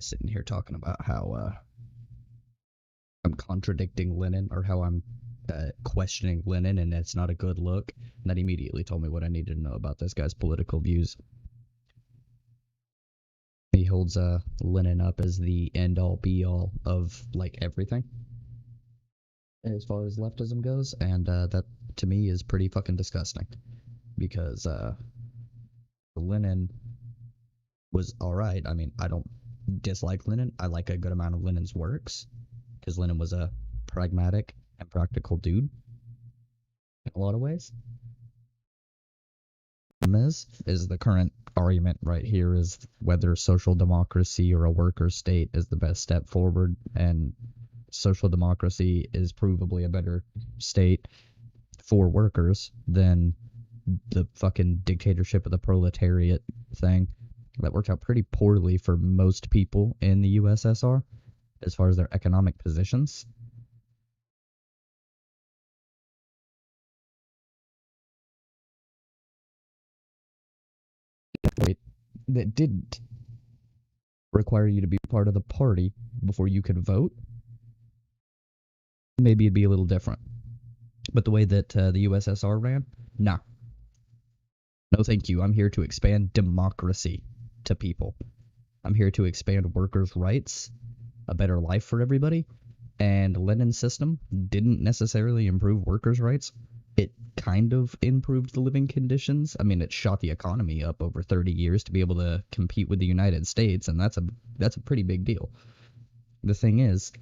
guy sitting here talking about how I'm contradicting Lenin, or how I'm questioning Lenin, and it's not a good look. And that immediately told me what I needed to know about this guy's political views. He holds Lenin up as the end-all, be-all of, like, everything, as far as leftism goes, and that, to me, is pretty fucking disgusting. Because Lenin was alright. I mean, I don't dislike Lenin. I like a good amount of Lenin's works, because Lenin was a pragmatic and practical dude in a lot of ways. Is the current argument right here is whether social democracy or a worker state is the best step forward, and social democracy is provably a better state for workers than the fucking dictatorship of the proletariat thing that worked out pretty poorly for most people in the USSR as far as their economic positions. That didn't require you to be part of the party before you could vote, maybe it'd be a little different. But the way that the USSR ran, nah. No thank you. I'm here to expand democracy to people. I'm here to expand workers' rights, a better life for everybody. And Lenin's system didn't necessarily improve workers' rights. It kind of improved the living conditions. I mean, it shot the economy up over 30 years to be able to compete with the United States, and that's a pretty big deal. The thing is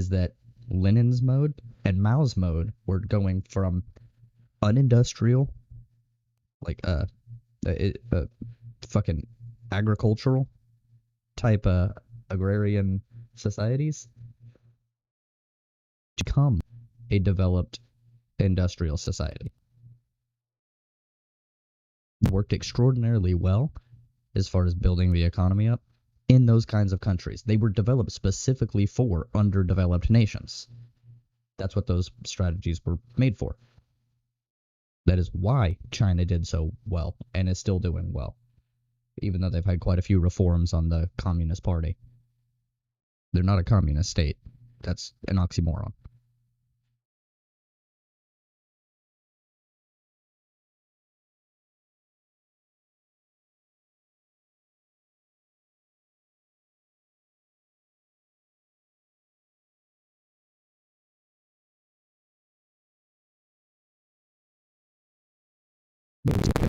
that Lenin's mode and Mao's mode were going from unindustrial, like fucking agricultural type agrarian societies to become a developed industrial society. Worked extraordinarily well as far as building the economy up in those kinds of countries. They were developed specifically for underdeveloped nations. That's what those strategies were made for. That is why China did so well and is still doing well, even though they've had quite a few reforms on the Communist Party. They're not a communist state. That's an oxymoron.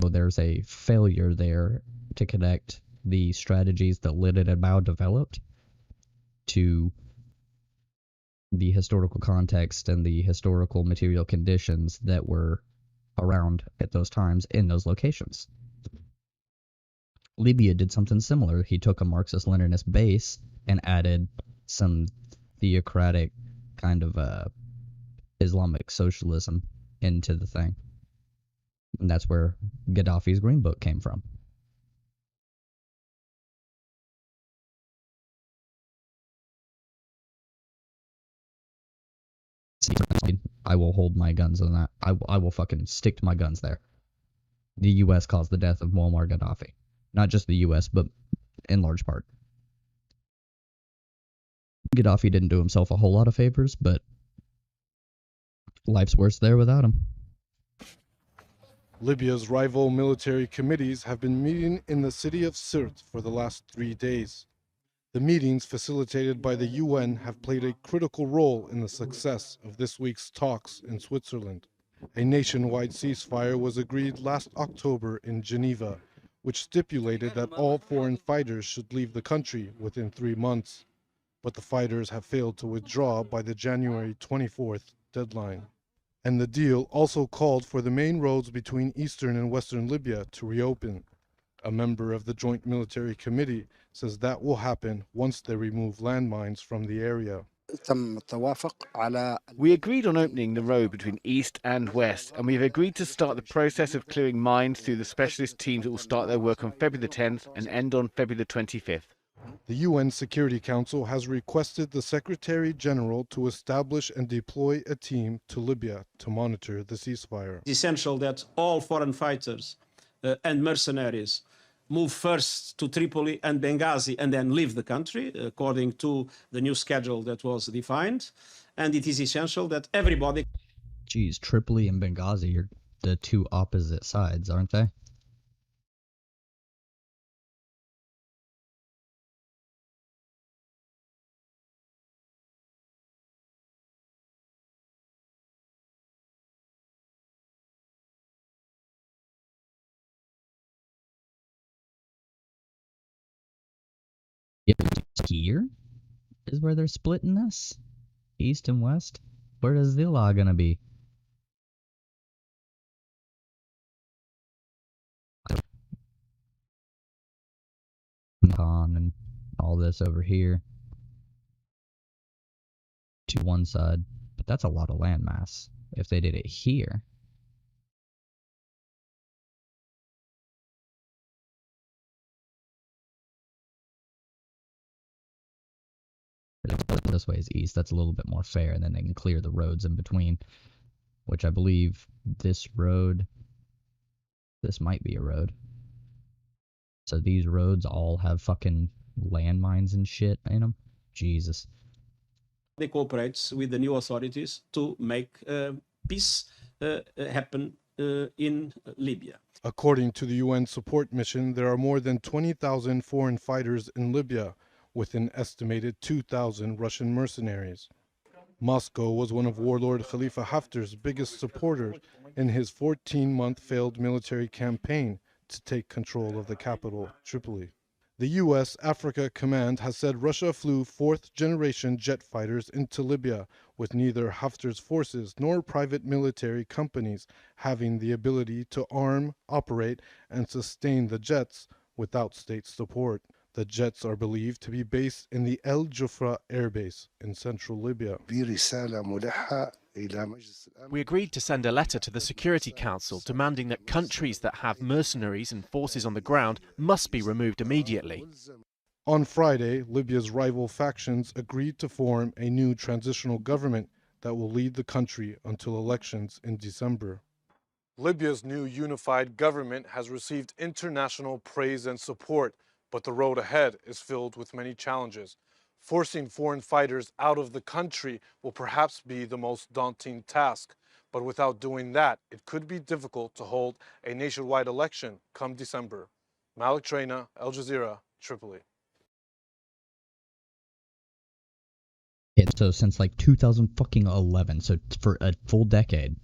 There's a failure there to connect the strategies that Lenin and Mao developed to the historical context and the historical material conditions that were around at those times in those locations. Libya did something similar. He took a Marxist-Leninist base and added some theocratic kind of Islamic socialism into the thing. And that's where Gaddafi's Green Book came from. I will hold my guns on that. I will fucking stick to my guns there. The U.S. caused the death of Muammar Gaddafi. Not just the U.S., but in large part. Gaddafi didn't do himself a whole lot of favors, but life's worse there without him. Libya's rival military committees have been meeting in the city of Sirte for the last 3 days. The meetings, facilitated by the UN, have played a critical role in the success of this week's talks in Switzerland. A nationwide ceasefire was agreed last October in Geneva, which stipulated that all foreign fighters should leave the country within 3 months. But the fighters have failed to withdraw by the January 24th deadline. And the deal also called for the main roads between eastern and western Libya to reopen. A member of the Joint Military Committee says that will happen once they remove landmines from the area. We agreed on opening the road between east and west, and we've agreed to start the process of clearing mines through the specialist teams that will start their work on February the 10th and end on February the 25th. The UN Security Council has requested the Secretary General to establish and deploy a team to Libya to monitor the ceasefire. It's essential that all foreign fighters and mercenaries move first to Tripoli and Benghazi and then leave the country, according to the new schedule that was defined. And it is essential that everybody. Geez, Tripoli and Benghazi are the two opposite sides, aren't they? Here is where they're splitting this? East and west? Where is the law gonna be? And all this over here to one side, but that's a lot of landmass. If they did it here, this way is east. That's a little bit more fair, and then they can clear the roads in between, which I believe this road, this might be a road. So these roads all have fucking landmines and shit in them. Jesus. They cooperates with the new authorities to make peace happen in Libya. According to the UN support mission, there are more than 20,000 foreign fighters in Libya, with an estimated 2,000 Russian mercenaries. Moscow was one of warlord Khalifa Haftar's biggest supporters in his 14-month failed military campaign to take control of the capital, Tripoli. The U.S. Africa Command has said Russia flew fourth-generation jet fighters into Libya, with neither Haftar's forces nor private military companies having the ability to arm, operate, and sustain the jets without state support. The jets are believed to be based in the El Jufra Air Base in central Libya. We agreed to send a letter to the Security Council demanding that countries that have mercenaries and forces on the ground must be removed immediately. On Friday, Libya's rival factions agreed to form a new transitional government that will lead the country until elections in December. Libya's new unified government has received international praise and support, but the road ahead is filled with many challenges. Forcing foreign fighters out of the country will perhaps be the most daunting task, but without doing that, it could be difficult to hold a nationwide election come December. Malik Traina, Al Jazeera, Tripoli. So since like 2011, so for a full decade,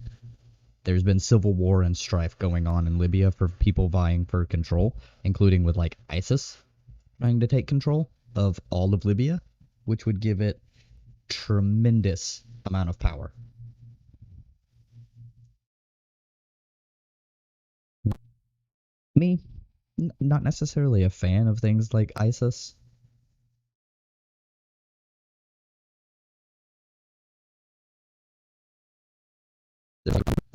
there's been civil war and strife going on in Libya for people vying for control, including with like ISIS trying to take control of all of Libya, which would give it tremendous amount of power. Me, not necessarily a fan of things like ISIS.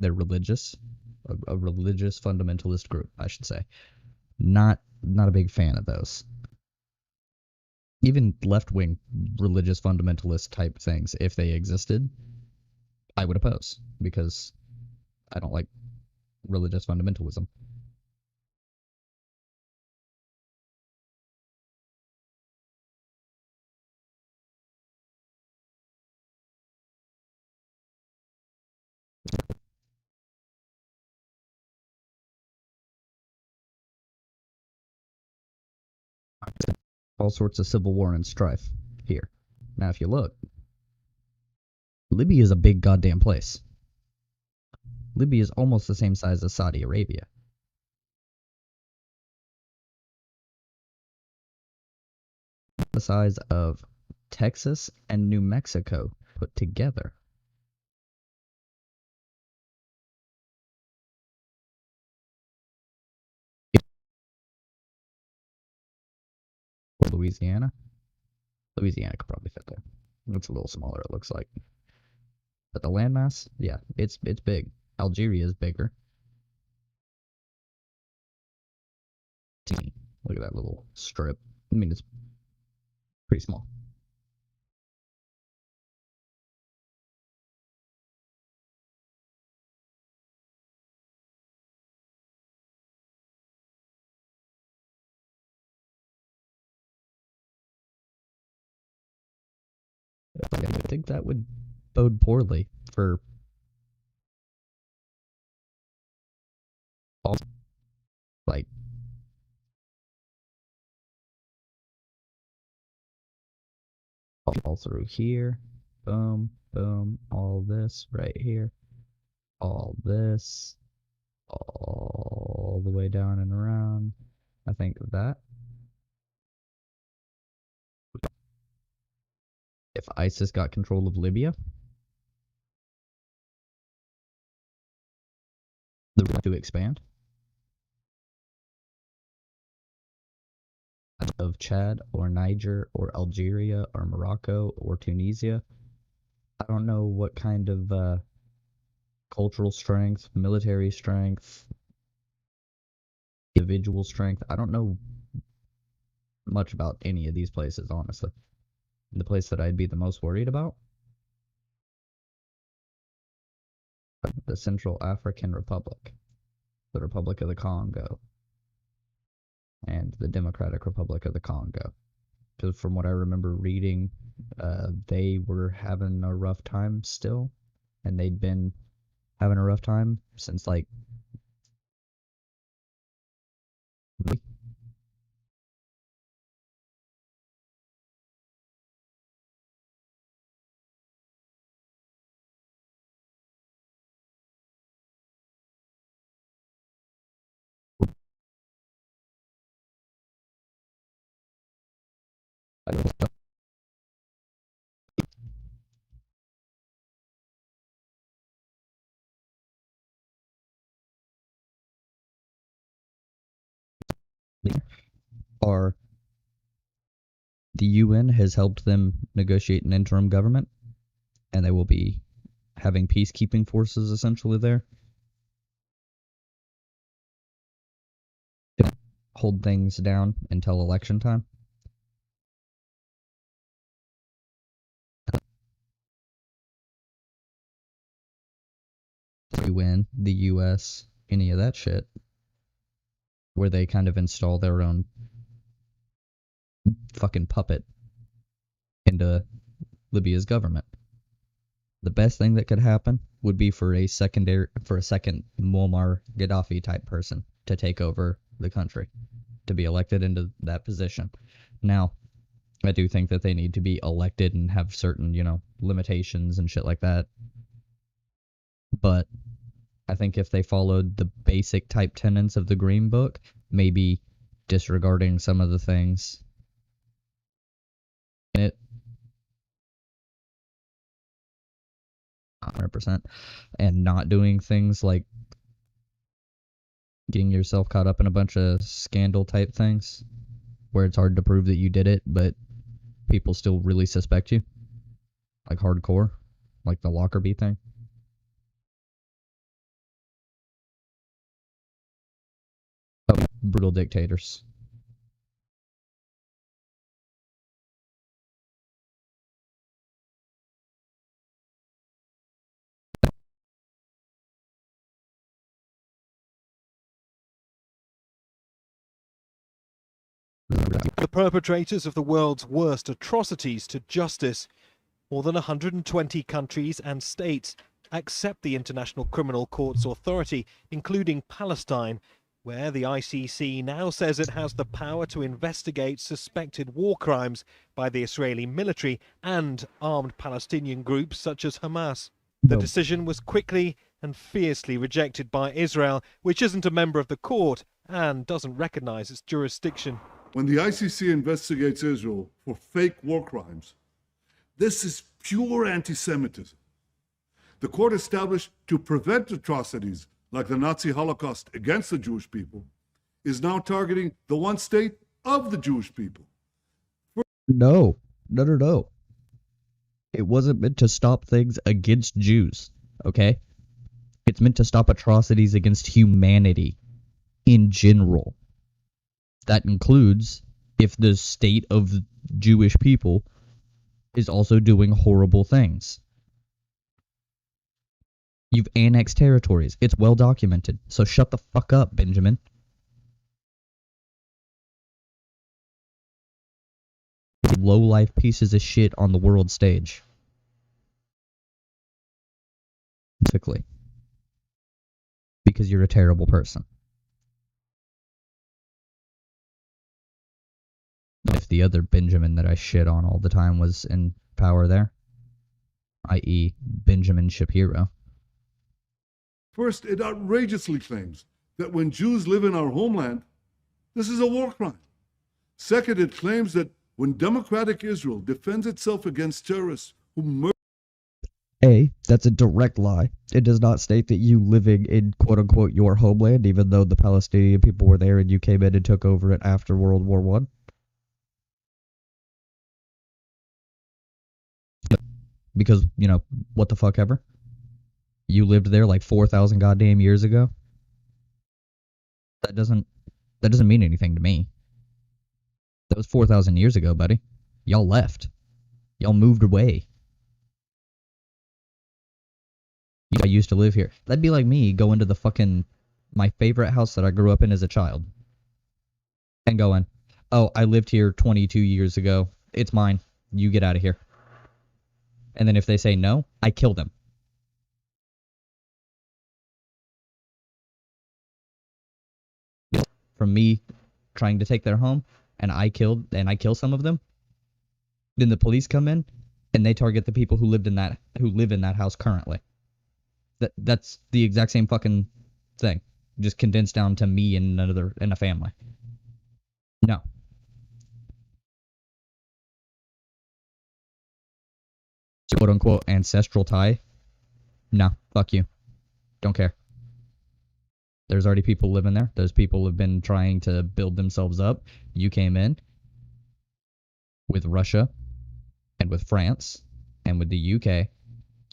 They're religious, a religious fundamentalist group, I should say. Not a big fan of those. Even left-wing religious fundamentalist type things, if they existed, I would oppose, because I don't like religious fundamentalism. All sorts of civil war and strife here. Now, if you look, Libya is a big goddamn place. Libya is almost the same size as Saudi Arabia. The size of Texas and New Mexico put together. Or Louisiana. Louisiana could probably fit there. It's a little smaller, it looks like. But the landmass, yeah, it's big. Algeria is bigger. Look at that little strip. I mean, it's pretty small. I think that would bode poorly for all, like, all through here. Boom, boom, all this right here. All this. All the way down and around. I think that. If ISIS got control of Libya, the right to expand of Chad or Niger or Algeria or Morocco or Tunisia. I don't know what kind of cultural strength, military strength, individual strength. I don't know much about any of these places, honestly. The place that I'd be the most worried about, the Central African Republic, the Republic of the Congo, and the Democratic Republic of the Congo. Because from what I remember reading, they were having a rough time still, and they'd been having a rough time since, like, are the UN has helped them negotiate an interim government, and they will be having peacekeeping forces essentially there. To hold things down until election time. The UN, the US, any of that shit, where they kind of install their own fucking puppet into Libya's government. The best thing that could happen would be for a second Muammar Gaddafi type person to take over the country, to be elected into that position. Now, I do think that they need to be elected and have certain, limitations and shit like that. But I think if they followed the basic type tenets of the Green Book, maybe disregarding some of the things in it, 100%, and not doing things like getting yourself caught up in a bunch of scandal type things where it's hard to prove that you did it, but people still really suspect you, like hardcore, like the Lockerbie thing. Brutal dictators. The perpetrators of the world's worst atrocities to justice. More than 120 countries and states accept the International Criminal Court's authority, including Palestine, where the ICC now says it has the power to investigate suspected war crimes by the Israeli military and armed Palestinian groups such as Hamas. The decision was quickly and fiercely rejected by Israel, which isn't a member of the court and doesn't recognize its jurisdiction. When the ICC investigates Israel for fake war crimes, this is pure anti-Semitism. The court established to prevent atrocities like the Nazi Holocaust against the Jewish people is now targeting the one state of the Jewish people. No. It wasn't meant to stop things against Jews, okay? It's meant to stop atrocities against humanity in general. That includes if the state of Jewish people is also doing horrible things. You've annexed territories. It's well documented. So shut the fuck up, Benjamin. Low-life pieces of shit on the world stage. specifically because you're a terrible person. If the other Benjamin that I shit on all the time was in power there, i.e. Benjamin Shapiro. First, it outrageously claims that when Jews live in our homeland, this is a war crime. Second, it claims that when democratic Israel defends itself against terrorists who murder. A, that's a direct lie. It does not state that you living in quote-unquote your homeland, even though the Palestinian people were there and you came in and took over it after World War One. Because, you know, what the fuck ever? You lived there like 4,000 goddamn years ago? That doesn't mean anything to me. That was 4,000 years ago, buddy. Y'all left. Y'all moved away. I used to live here. That'd be like me going to the fucking my favorite house that I grew up in as a child and going, "Oh, I lived here 22 years ago. It's mine. You get out of here." And then if they say no, I kill them. From me trying to take their home and I kill some of them, then the police come in and they target the people who live in that house currently. That's the exact same fucking thing, just condensed down to me and a family. No. Quote unquote ancestral tie. No, fuck you. Don't care. There's already people living there. Those people have been trying to build themselves up. You came in with Russia and with France and with the UK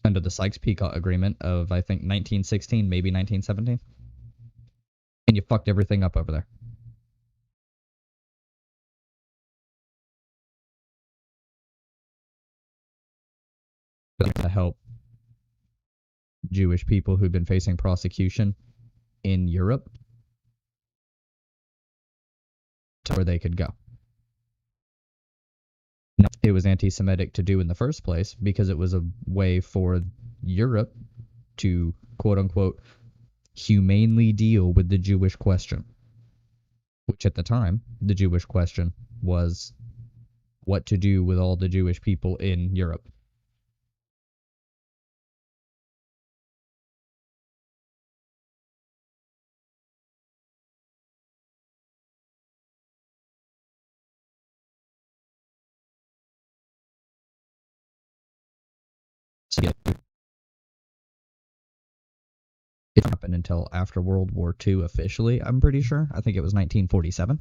under the Sykes-Picot Agreement of, I think, 1916, maybe 1917. And you fucked everything up over there. To help Jewish people who've been facing prosecution in Europe to where they could go. Now, it was anti-Semitic to do in the first place because it was a way for Europe to, quote-unquote, humanely deal with the Jewish question. Which at the time, the Jewish question was what to do with all the Jewish people in Europe. So, yeah, it didn't happen until after World War II officially, I'm pretty sure. I think it was 1947.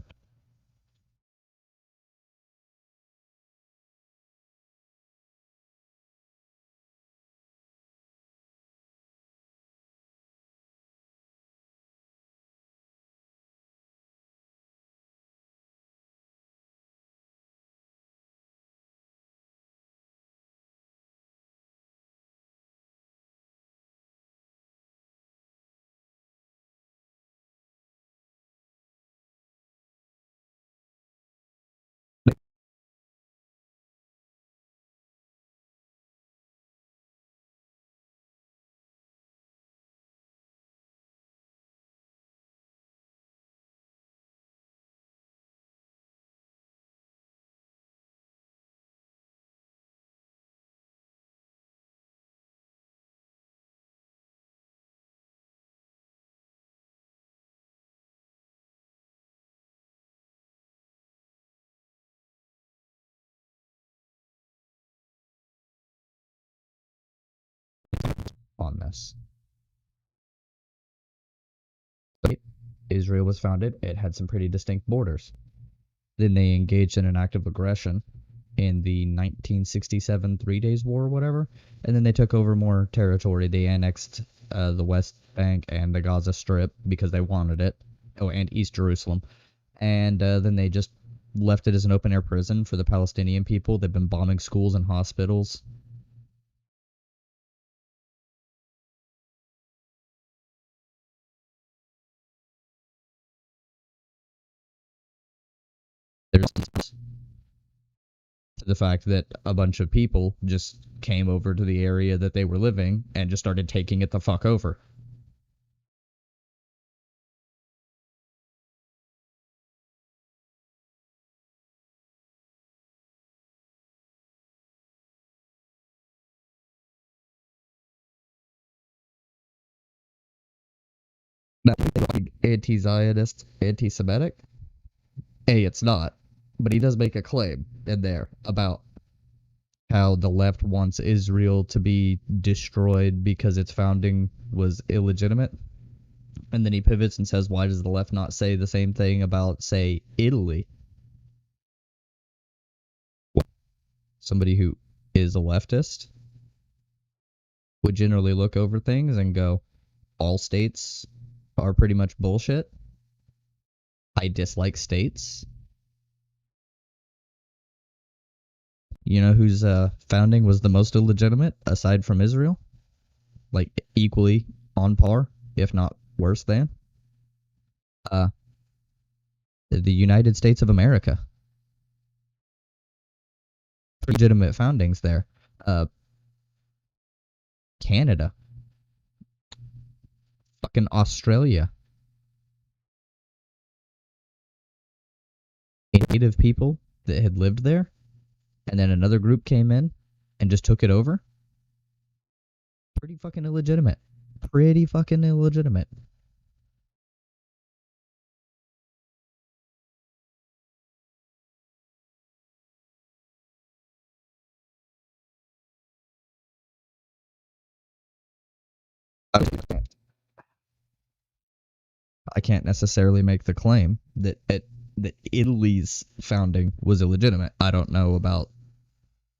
On this. Israel was founded, it had some pretty distinct borders. Then they engaged in an act of aggression in the 1967 Three Days War or whatever, and then they took over more territory. They annexed the West Bank and the Gaza Strip because they wanted it. Oh, and East Jerusalem. And then they just left it as an open-air prison for the Palestinian people. They've been bombing schools and hospitals. There's to the fact that a bunch of people just came over to the area that they were living and just started taking it the fuck over. Now, anti-Zionist, anti-Semitic? A, it's not. But he does make a claim in there about how the left wants Israel to be destroyed because its founding was illegitimate. And then he pivots and says, why does the left not say the same thing about, say, Italy? Somebody who is a leftist would generally look over things and go, all states are pretty much bullshit. I dislike states. You know whose founding was the most illegitimate, aside from Israel? Like, equally on par, if not worse than? The United States of America. Legitimate foundings there. Canada. Fucking Australia. Native people that had lived there, and then another group came in and just took it over. Pretty fucking illegitimate. Pretty fucking illegitimate. I can't necessarily make the claim that Italy's founding was illegitimate. I don't know about.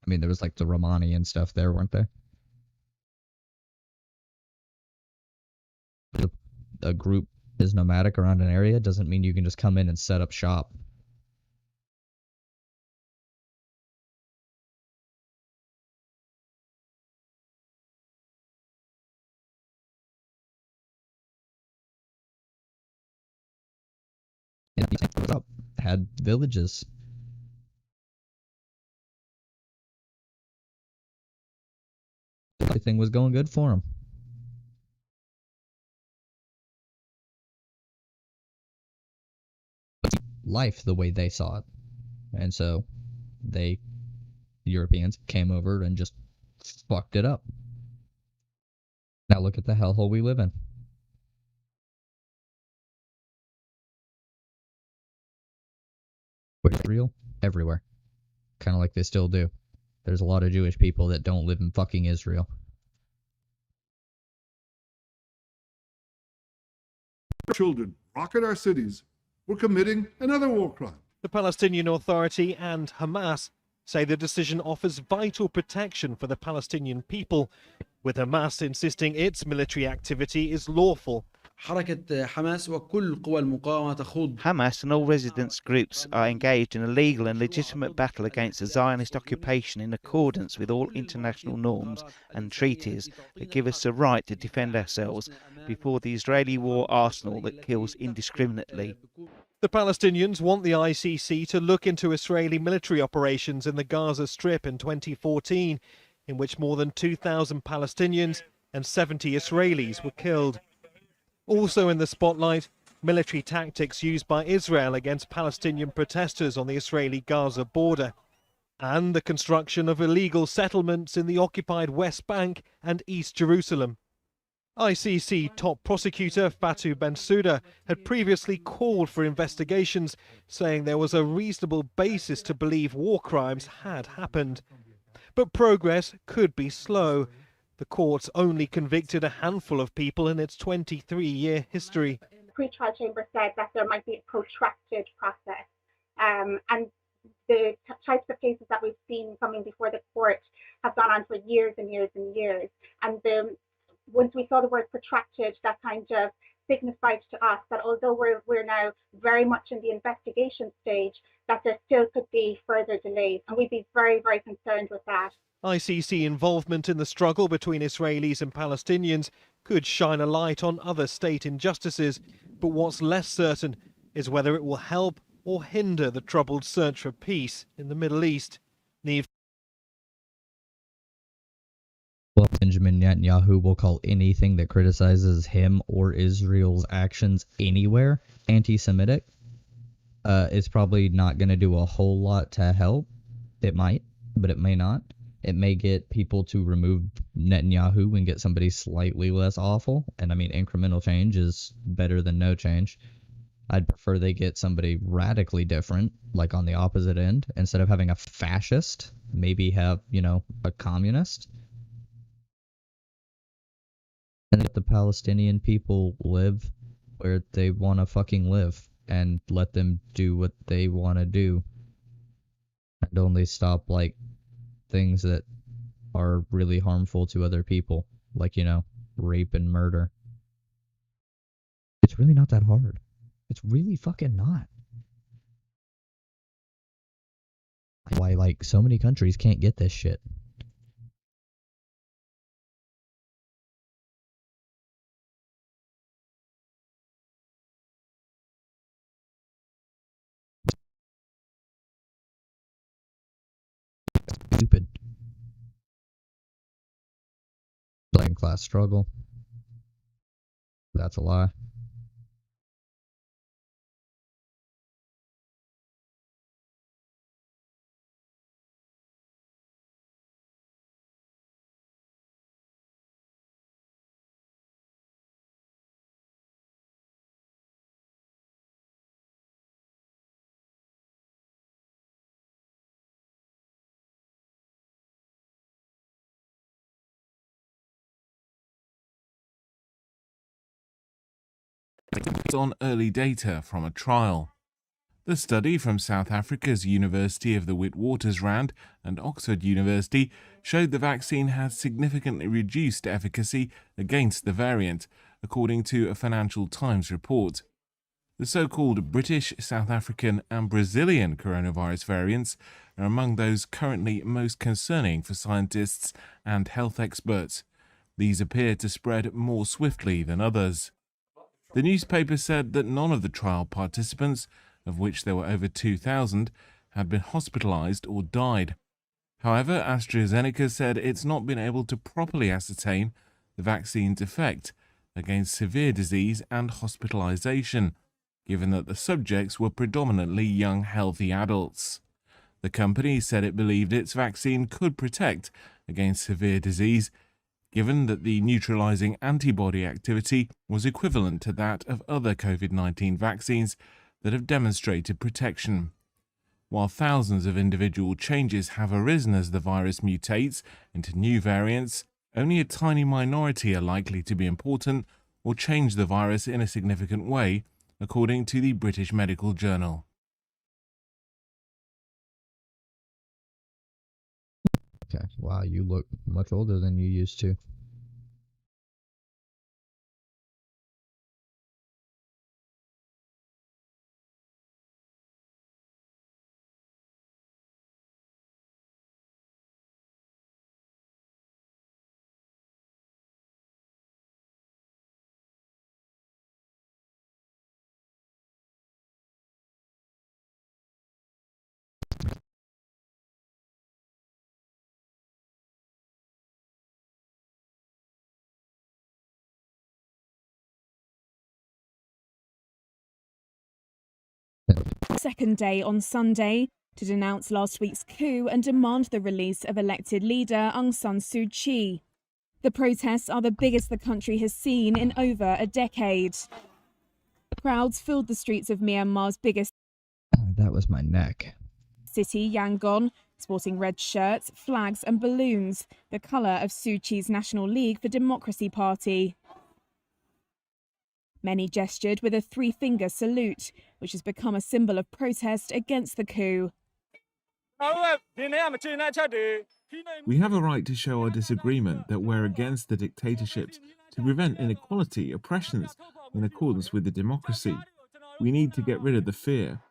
I mean, there was like the Romani and stuff there, weren't there? A group is nomadic around an area doesn't mean you can just come in and set up shop. Had villages. Everything was going good for them. Life the way they saw it. And so the Europeans came over and just fucked it up. Now look at the hellhole we live in. Israel everywhere. Kind of like they still do. There's a lot of Jewish people that don't live in fucking Israel. Children rocket our cities. We're committing another war crime. The Palestinian Authority and Hamas say the decision offers vital protection for the Palestinian people, with Hamas insisting its military activity is lawful. حماس وكل قوى المقاومة تخوض. Hamas and all resistance groups are engaged in a legal and legitimate battle against the Zionist occupation in accordance with all international norms and treaties that give us the right to defend ourselves before the Israeli war arsenal that kills indiscriminately. The Palestinians want the ICC to look into Israeli military operations in the Gaza Strip in 2014, in which more than 2,000 Palestinians and 70 Israelis were killed. Also in the spotlight, military tactics used by Israel against Palestinian protesters on the Israeli-Gaza border, and the construction of illegal settlements in the occupied West Bank and East Jerusalem. ICC top prosecutor Fatou Bensouda had previously called for investigations, saying there was a reasonable basis to believe war crimes had happened. But progress could be slow. The court's only convicted a handful of people in its 23-year history. The pre-trial chamber said that there might be a protracted process, and the types of cases that we've seen coming before the court have gone on for years and years and years. And once we saw the word protracted, that kind of signified to us that although we're now very much in the investigation stage, that there still could be further delays, and we'd be very, very concerned with that. ICC involvement in the struggle between Israelis and Palestinians could shine a light on other state injustices, but what's less certain is whether it will help or hinder the troubled search for peace in the Middle East. Well, Benjamin Netanyahu will call anything that criticizes him or Israel's actions anywhere anti-Semitic. It's probably not going to do a whole lot to help. It might, but it may not. It may get people to remove Netanyahu and get somebody slightly less awful. And I mean, incremental change is better than no change. I'd prefer they get somebody radically different, like on the opposite end. Instead of having a fascist, maybe have, a communist. And let the Palestinian people live where they want to fucking live. And let them do what they want to do. And only stop, things that are really harmful to other people. Like, rape and murder. It's really not that hard. It's really fucking not. Why, so many countries can't get this shit. Stupid. Blame class struggle. That's a lie. On early data from a trial. The study from South Africa's University of the Witwatersrand and Oxford University showed the vaccine had significantly reduced efficacy against the variant, according to a Financial Times report. The so-called British, South African and Brazilian coronavirus variants are among those currently most concerning for scientists and health experts. These appear to spread more swiftly than others. The newspaper said that none of the trial participants, of which there were over 2,000, had been hospitalized or died. However, AstraZeneca said it's not been able to properly ascertain the vaccine's effect against severe disease and hospitalization, given that the subjects were predominantly young, healthy adults. The company said it believed its vaccine could protect against severe disease, given that the neutralizing antibody activity was equivalent to that of other COVID-19 vaccines that have demonstrated protection. While thousands of individual changes have arisen as the virus mutates into new variants, only a tiny minority are likely to be important or change the virus in a significant way, according to the British Medical Journal. Okay, wow, you look much older than you used to. Second day on Sunday to denounce last week's coup and demand the release of elected leader Aung San Suu Kyi. The protests are the biggest the country has seen in over a decade. Crowds filled the streets of Myanmar's biggest That was my neck. city, Yangon, sporting red shirts, flags and balloons, the colour of Suu Kyi's National League for Democracy party. Many gestured with a three-finger salute, which has become a symbol of protest against the coup. We have a right to show our disagreement that we're against the dictatorships to prevent inequality, oppressions, in accordance with the democracy. We need to get rid of the fear.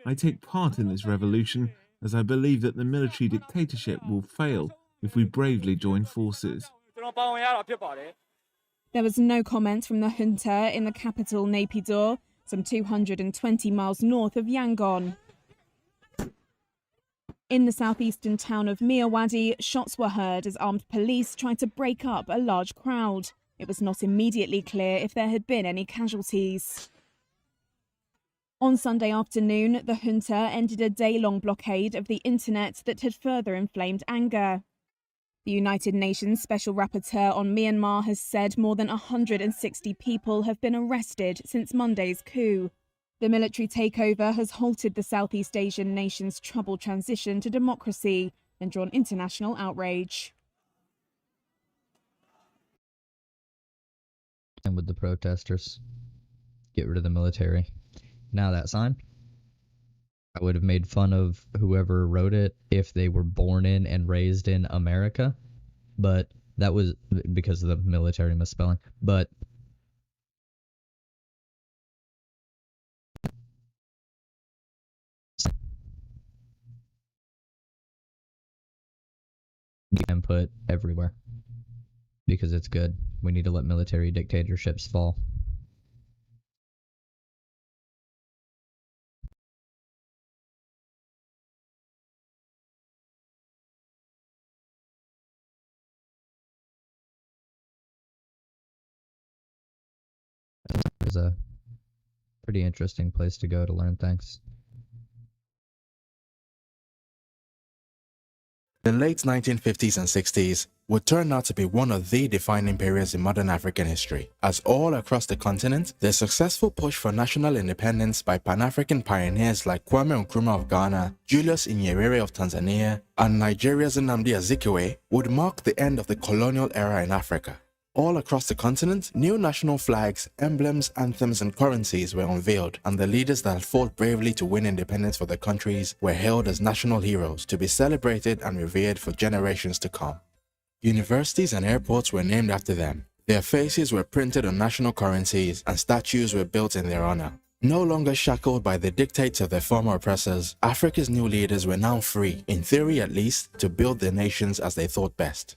I take part in this revolution as I believe that the military dictatorship will fail if we bravely join forces. There was no comment from the junta in the capital Naypyidaw, some 220 miles north of Yangon. In the southeastern town of Miyawadi, shots were heard as armed police tried to break up a large crowd. It was not immediately clear if there had been any casualties. On Sunday afternoon, the junta ended a day-long blockade of the internet that had further inflamed anger. The United Nations Special Rapporteur on Myanmar has said more than 160 people have been arrested since Monday's coup. The military takeover has halted the Southeast Asian nation's troubled transition to democracy and drawn international outrage. And with the protesters, get rid of the military. Now that sign, I would have made fun of whoever wrote it if they were born in and raised in America, but that was because of the military misspelling. But input everywhere because it's good. We need to let military dictatorships fall. It's a pretty interesting place to go to learn things. The late 1950s and 60s would turn out to be one of the defining periods in modern African history, as all across the continent, the successful push for national independence by Pan-African pioneers like Kwame Nkrumah of Ghana, Julius Nyerere of Tanzania, and Nigeria's Nnamdi Azikiwe would mark the end of the colonial era in Africa. All across the continent, new national flags, emblems, anthems, and currencies were unveiled, and the leaders that had fought bravely to win independence for their countries were hailed as national heroes to be celebrated and revered for generations to come. Universities and airports were named after them. Their faces were printed on national currencies, and statues were built in their honor. No longer shackled by the dictates of their former oppressors, Africa's new leaders were now free, in theory at least, to build their nations as they thought best.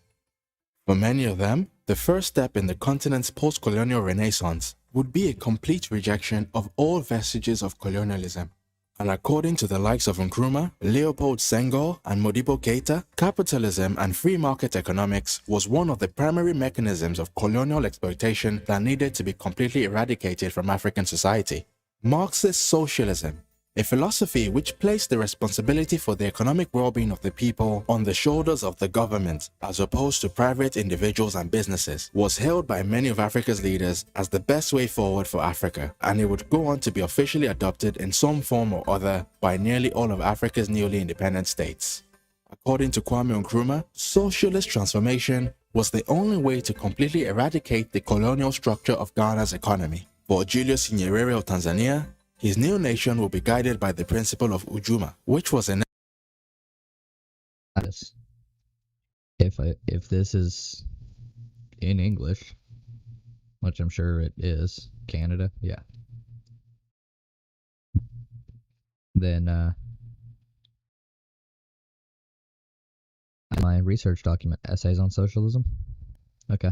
For many of them, the first step in the continent's post-colonial renaissance would be a complete rejection of all vestiges of colonialism. And according to the likes of Nkrumah, Leopold Senghor, and Modibo Keita, capitalism and free market economics was one of the primary mechanisms of colonial exploitation that needed to be completely eradicated from African society. Marxist socialism, a philosophy which placed the responsibility for the economic well-being of the people on the shoulders of the government as opposed to private individuals and businesses, was hailed by many of Africa's leaders as the best way forward for Africa, and it would go on to be officially adopted in some form or other by nearly all of Africa's newly independent states. According to Kwame Nkrumah, socialist transformation was the only way to completely eradicate the colonial structure of Ghana's economy. For Julius Nyerere of Tanzania, his new nation will be guided by the principle of Ujuma, which was an if this is in English, which I'm sure it is, Canada, yeah. Then my research document, Essays on Socialism. Okay.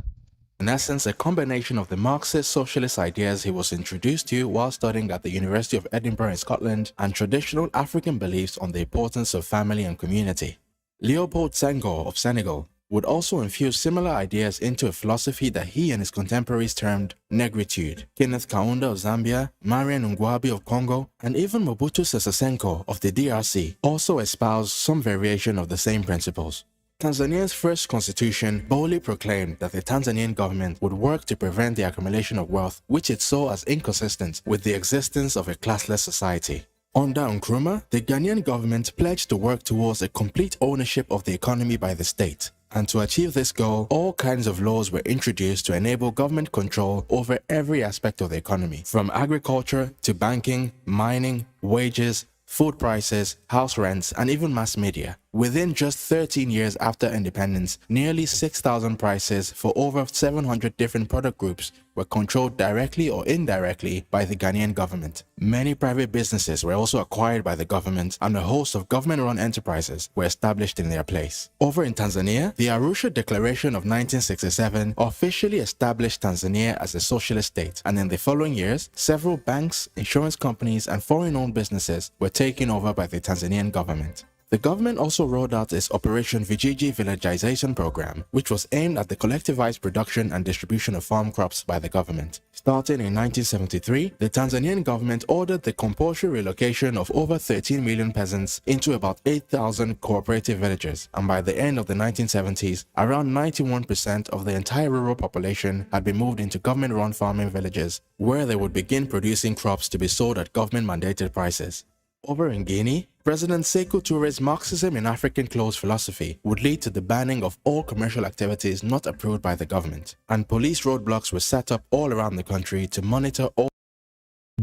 In essence, a combination of the Marxist socialist ideas he was introduced to while studying at the University of Edinburgh in Scotland and traditional African beliefs on the importance of family and community. Leopold Senghor of Senegal would also infuse similar ideas into a philosophy that he and his contemporaries termed negritude. Kenneth Kaunda of Zambia, Marian Ngwabi of Congo, and even Mobutu Sese Seko of the DRC also espoused some variation of the same principles. Tanzania's first constitution boldly proclaimed that the Tanzanian government would work to prevent the accumulation of wealth, which it saw as inconsistent with the existence of a classless society. Under Nkrumah, the Ghanaian government pledged to work towards a complete ownership of the economy by the state. And to achieve this goal, all kinds of laws were introduced to enable government control over every aspect of the economy, from agriculture to banking, mining, wages, food prices, house rents, and even mass media. Within just 13 years after independence, nearly 6,000 prices for over 700 different product groups were controlled directly or indirectly by the Ghanaian government. Many private businesses were also acquired by the government, and a host of government-run enterprises were established in their place. Over in Tanzania, the Arusha Declaration of 1967 officially established Tanzania as a socialist state, and in the following years, several banks, insurance companies, and foreign-owned businesses were taken over by the Tanzanian government. The government also rolled out its Operation Vijiji Villagization program, which was aimed at the collectivized production and distribution of farm crops by the government. Starting in 1973, the Tanzanian government ordered the compulsory relocation of over 13 million peasants into about 8,000 cooperative villages, and by the end of the 1970s, around 91% of the entire rural population had been moved into government-run farming villages, where they would begin producing crops to be sold at government-mandated prices. Over in Guinea, President Sékou Touré's Marxism in African clothes philosophy would lead to the banning of all commercial activities not approved by the government, and police roadblocks were set up all around the country to monitor all.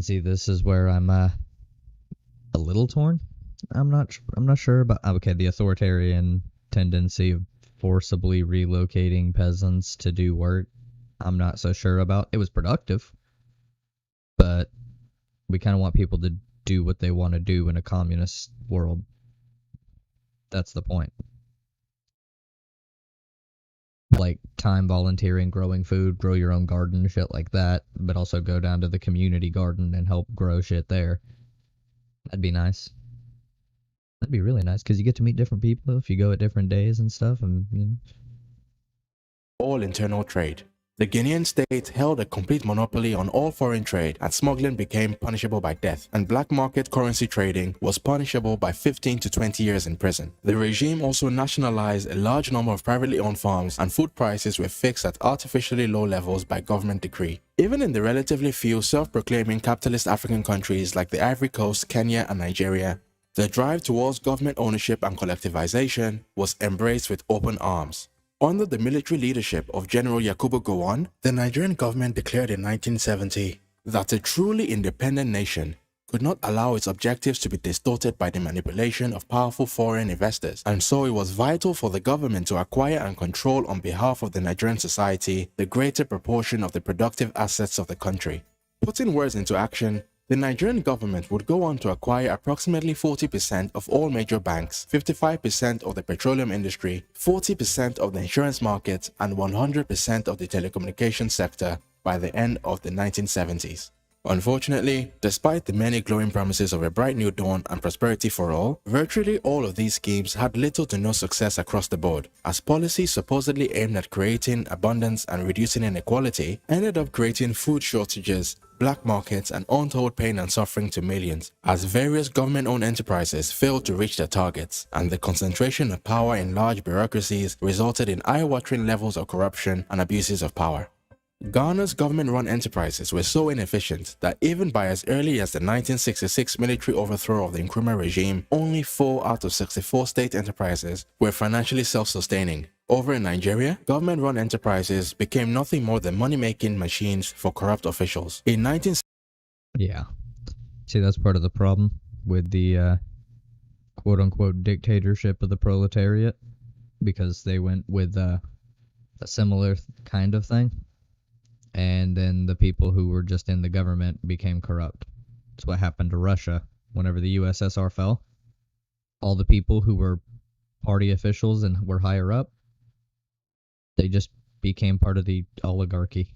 See, this is where I'm a little torn. I'm not sure about the authoritarian tendency of forcibly relocating peasants to do work. I'm not so sure about. It was productive, but we kind of want people to do what they want to do in a communist world. That's the point. Like time volunteering, growing food, grow your own garden, shit like that, but also go down to the community garden and help grow shit there. That'd be nice. That'd be really nice, because you get to meet different people if you go at different days and stuff, and all internal trade. The Guinean state held a complete monopoly on all foreign trade, and smuggling became punishable by death, and black market currency trading was punishable by 15 to 20 years in prison. The regime also nationalized a large number of privately owned farms, and food prices were fixed at artificially low levels by government decree. Even in the relatively few self-proclaiming capitalist African countries like the Ivory Coast, Kenya, and Nigeria, the drive towards government ownership and collectivization was embraced with open arms. Under the military leadership of General Yakubu Gowon, the Nigerian government declared in 1970 that a truly independent nation could not allow its objectives to be distorted by the manipulation of powerful foreign investors, and so it was vital for the government to acquire and control on behalf of the Nigerian society the greater proportion of the productive assets of the country. Putting words into action, the Nigerian government would go on to acquire approximately 40% of all major banks, 55% of the petroleum industry, 40% of the insurance market, and 100% of the telecommunications sector by the end of the 1970s. Unfortunately, despite the many glowing promises of a bright new dawn and prosperity for all, virtually all of these schemes had little to no success across the board, as policies supposedly aimed at creating abundance and reducing inequality ended up creating food shortages, black markets, and untold pain and suffering to millions, as various government-owned enterprises failed to reach their targets, and the concentration of power in large bureaucracies resulted in eye-watering levels of corruption and abuses of power. Ghana's government-run enterprises were so inefficient that even by as early as the 1966 military overthrow of the Nkrumah regime, only 4 out of 64 state enterprises were financially self-sustaining. Over in Nigeria, government-run enterprises became nothing more than money-making machines for corrupt officials. In 19... Yeah. See, that's part of the problem with the quote-unquote dictatorship of the proletariat, because they went with a similar kind of thing. And then the people who were just in the government became corrupt. That's what happened to Russia whenever the USSR fell. All the people who were party officials and were higher up, they just became part of the oligarchy.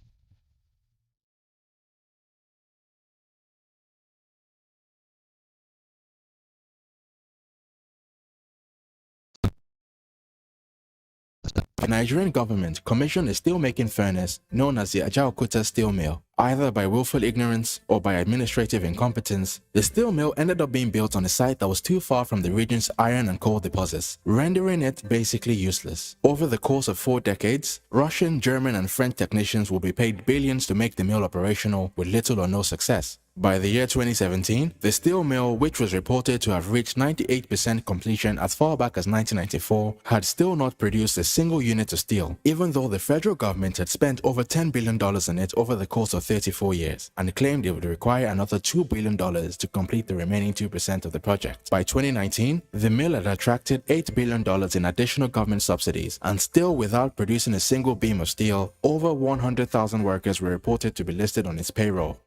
The Nigerian government commissioned a steelmaking furnace known as the Ajaokuta steel mill. Either by willful ignorance or by administrative incompetence, the steel mill ended up being built on a site that was too far from the region's iron and coal deposits, rendering it basically useless. Over the course of 4 decades, Russian, German, and French technicians will be paid billions to make the mill operational with little or no success. By the year 2017, the steel mill, which was reported to have reached 98% completion as far back as 1994, had still not produced a single unit of steel, even though the federal government had spent over $10 billion on it over the course of 34 years, and claimed it would require another $2 billion to complete the remaining 2% of the project. By 2019, the mill had attracted $8 billion in additional government subsidies, and still without producing a single beam of steel, over 100,000 workers were reported to be listed on its payroll.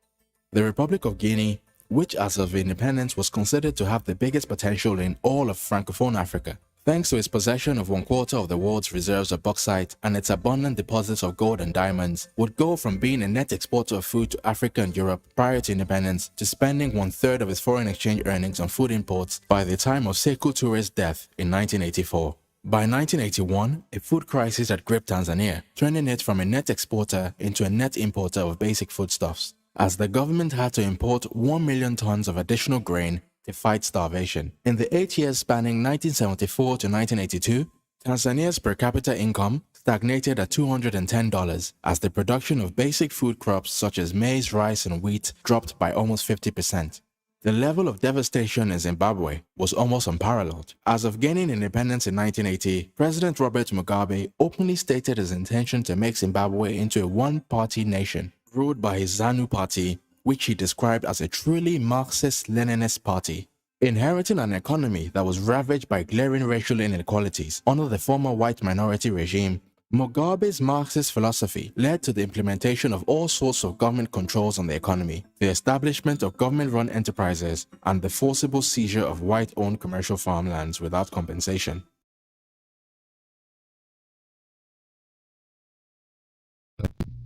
The Republic of Guinea, which as of independence was considered to have the biggest potential in all of Francophone Africa, Thanks to its possession of 1/4 of the world's reserves of bauxite and its abundant deposits of gold and diamonds, would go from being a net exporter of food to Africa and Europe prior to independence to spending 1/3 of its foreign exchange earnings on food imports by the time of Sekou Touré's death in 1984. By 1981, a food crisis had gripped Tanzania, turning it from a net exporter into a net importer of basic foodstuffs, as the government had to import 1 million tons of additional grain to fight starvation. In the 8 years spanning 1974 to 1982, Tanzania's per capita income stagnated at $210 as the production of basic food crops such as maize, rice, and wheat dropped by almost 50%. The level of devastation in Zimbabwe was almost unparalleled. As of gaining independence in 1980, President Robert Mugabe openly stated his intention to make Zimbabwe into a one-party nation, ruled by his ZANU party, which he described as a truly Marxist-Leninist party. Inheriting an economy that was ravaged by glaring racial inequalities under the former white minority regime, Mugabe's Marxist philosophy led to the implementation of all sorts of government controls on the economy, the establishment of government-run enterprises, and the forcible seizure of white-owned commercial farmlands without compensation.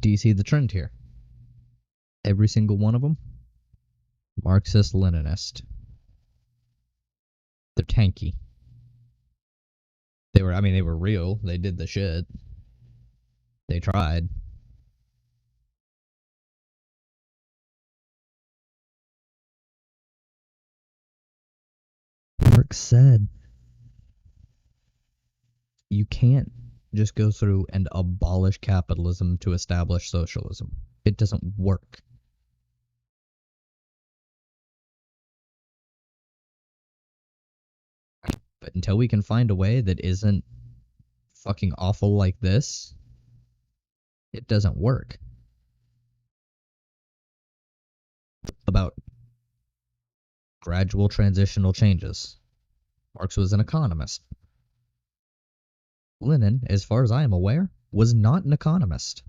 Do you see the trend here? Every single one of them, Marxist-Leninist. They're tanky. They were real. They did the shit. They tried. Marx said, you can't just go through and abolish capitalism to establish socialism. It doesn't work. But until we can find a way that isn't fucking awful like this, it doesn't work. About gradual transitional changes. Marx was an economist. Lenin, as far as I am aware, was not an economist.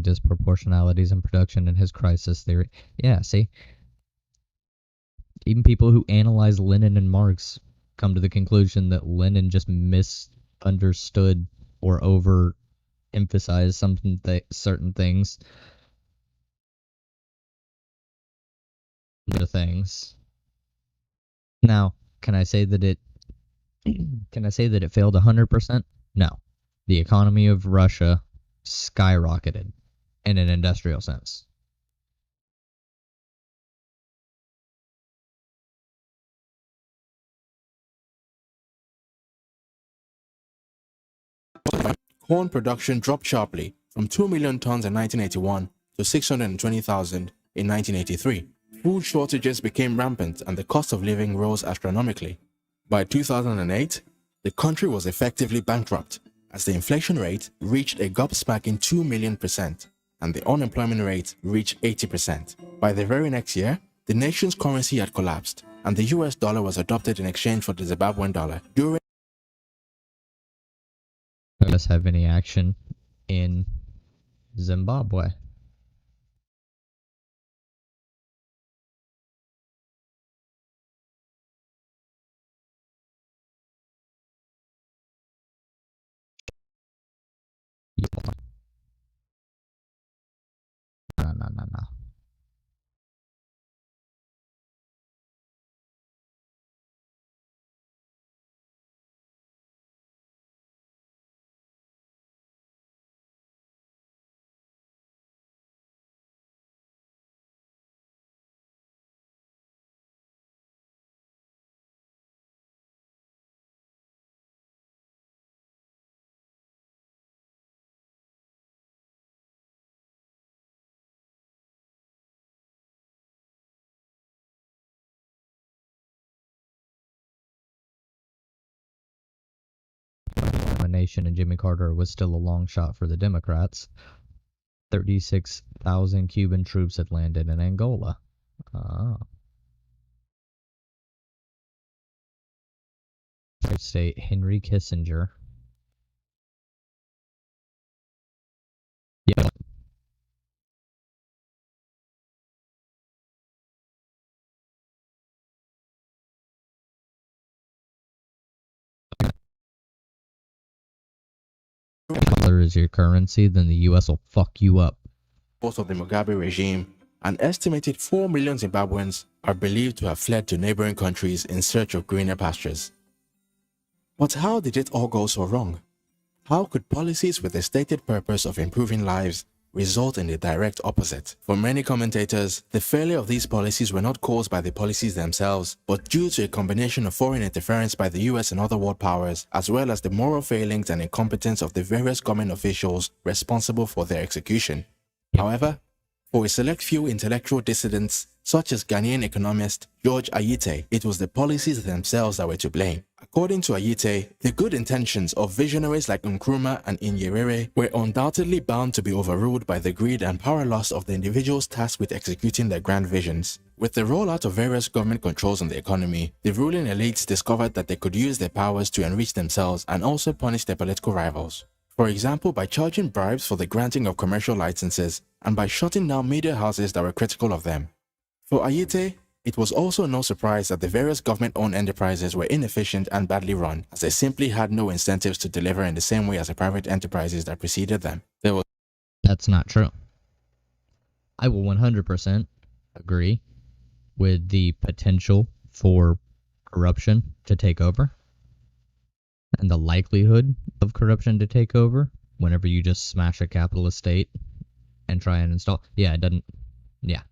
Disproportionalities in production in his crisis theory. Yeah, see? Even people who analyze Lenin and Marx come to the conclusion that Lenin just misunderstood or overemphasized certain things. Other things. Now, can I say that it failed 100%? No. The economy of Russia skyrocketed in an industrial sense. Corn production dropped sharply from 2 million tons in 1981 to 620,000 in 1983. Food shortages became rampant and the cost of living rose astronomically. By 2008, the country was effectively bankrupt as the inflation rate reached a gobsmacking 2 million % and the unemployment rate reached 80%. By the very next year, the nation's currency had collapsed and the US dollar was adopted in exchange for the Zimbabwean dollar. During us have any action in Zimbabwe. No. Nomination and Jimmy Carter was still a long shot for the Democrats. 36,000 Cuban troops had landed in Angola. State Henry Kissinger. Yeah. Dollar is your currency, then the US will fuck you up. Of the Mugabe regime, an estimated 4 million Zimbabweans are believed to have fled to neighboring countries in search of greener pastures. But how did it all go so wrong? How could policies with the stated purpose of improving lives result in the direct opposite? For many commentators, the failure of these policies were not caused by the policies themselves, but due to a combination of foreign interference by the US and other world powers, as well as the moral failings and incompetence of the various government officials responsible for their execution. However, for a select few intellectual dissidents, such as Ghanaian economist George Ayite, it was the policies themselves that were to blame. According to Ayite, the good intentions of visionaries like Nkrumah and Nyerere were undoubtedly bound to be overruled by the greed and power lust of the individuals tasked with executing their grand visions. With the rollout of various government controls on the economy, the ruling elites discovered that they could use their powers to enrich themselves and also punish their political rivals. For example, by charging bribes for the granting of commercial licenses and by shutting down media houses that were critical of them. For Ayite, it was also no surprise that the various government-owned enterprises were inefficient and badly run, as they simply had no incentives to deliver in the same way as the private enterprises that preceded them. That's not true. I will 100% agree with the potential for corruption to take over and the likelihood of corruption to take over whenever you just smash a capitalist state and try and install. Yeah, it doesn't. Yeah.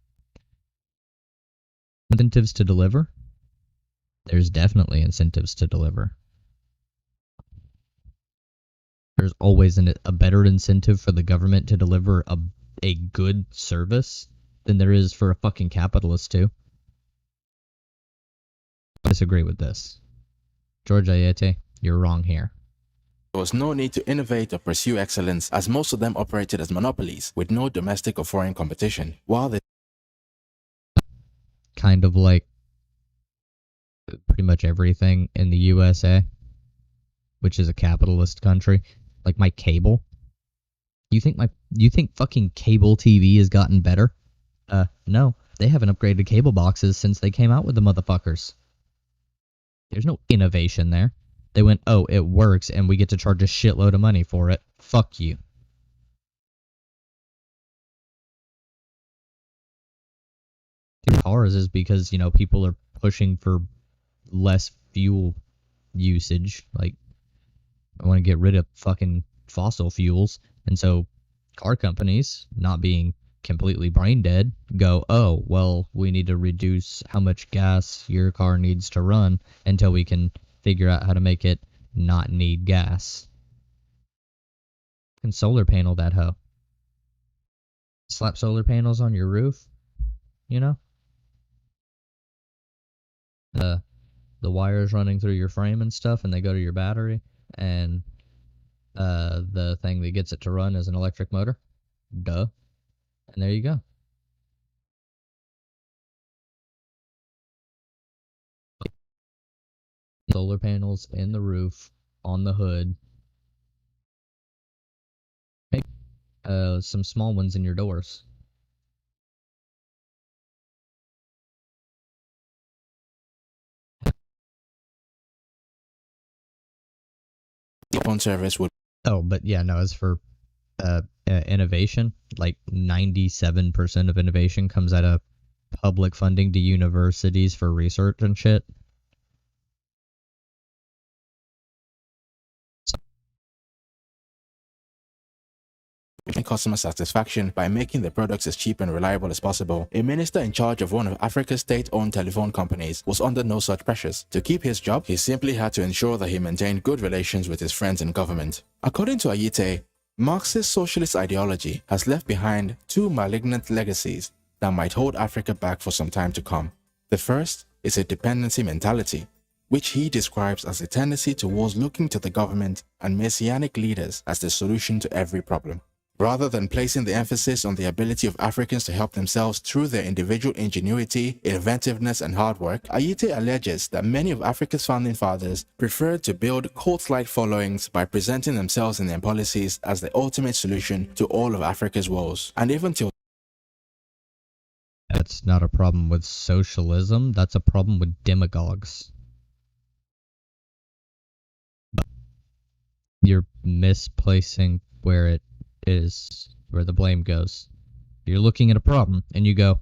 Incentives to deliver? There's definitely incentives to deliver. There's always a better incentive for the government to deliver a good service than there is for a fucking capitalist to. I disagree with this. George Ayete, you're wrong here. There was no need to innovate or pursue excellence, as most of them operated as monopolies with no domestic or foreign competition, while they kind of like pretty much everything in the USA, which is a capitalist country. Like my cable. You think fucking cable TV has gotten better? No. They haven't upgraded cable boxes since they came out with the motherfuckers. There's no innovation there. They went, oh, it works, and we get to charge a shitload of money for it. Fuck you. Cars is because, people are pushing for less fuel usage. Like, I want to get rid of fucking fossil fuels. And so car companies, not being completely brain dead, go, oh, well, we need to reduce how much gas your car needs to run until we can figure out how to make it not need gas. And solar panel that hoe. Slap solar panels on your roof. you know? The wires running through your frame and stuff, and they go to your battery, and the thing that gets it to run is an electric motor. Duh. And there you go. Solar panels in the roof, on the hood. Some small ones in your doors. Phone service would. Oh, but yeah, no, as for innovation, like 97% of innovation comes out of public funding to universities for research and shit. Customer satisfaction by making the products as cheap and reliable as possible. A minister in charge of one of Africa's state-owned telephone companies was under no such pressures. To keep his job, he simply had to ensure that he maintained good relations with his friends in government. According to Ayite, Marxist socialist ideology has left behind two malignant legacies that might hold Africa back for some time to come. The first is a dependency mentality, which he describes as a tendency towards looking to the government and messianic leaders as the solution to every problem. Rather than placing the emphasis on the ability of Africans to help themselves through their individual ingenuity, inventiveness, and hard work, Ayite alleges that many of Africa's founding fathers preferred to build cult-like followings by presenting themselves and their policies as the ultimate solution to all of Africa's woes. And even till That's not a problem with socialism, that's a problem with demagogues. You're misplacing where the blame goes. You're looking at a problem and you go,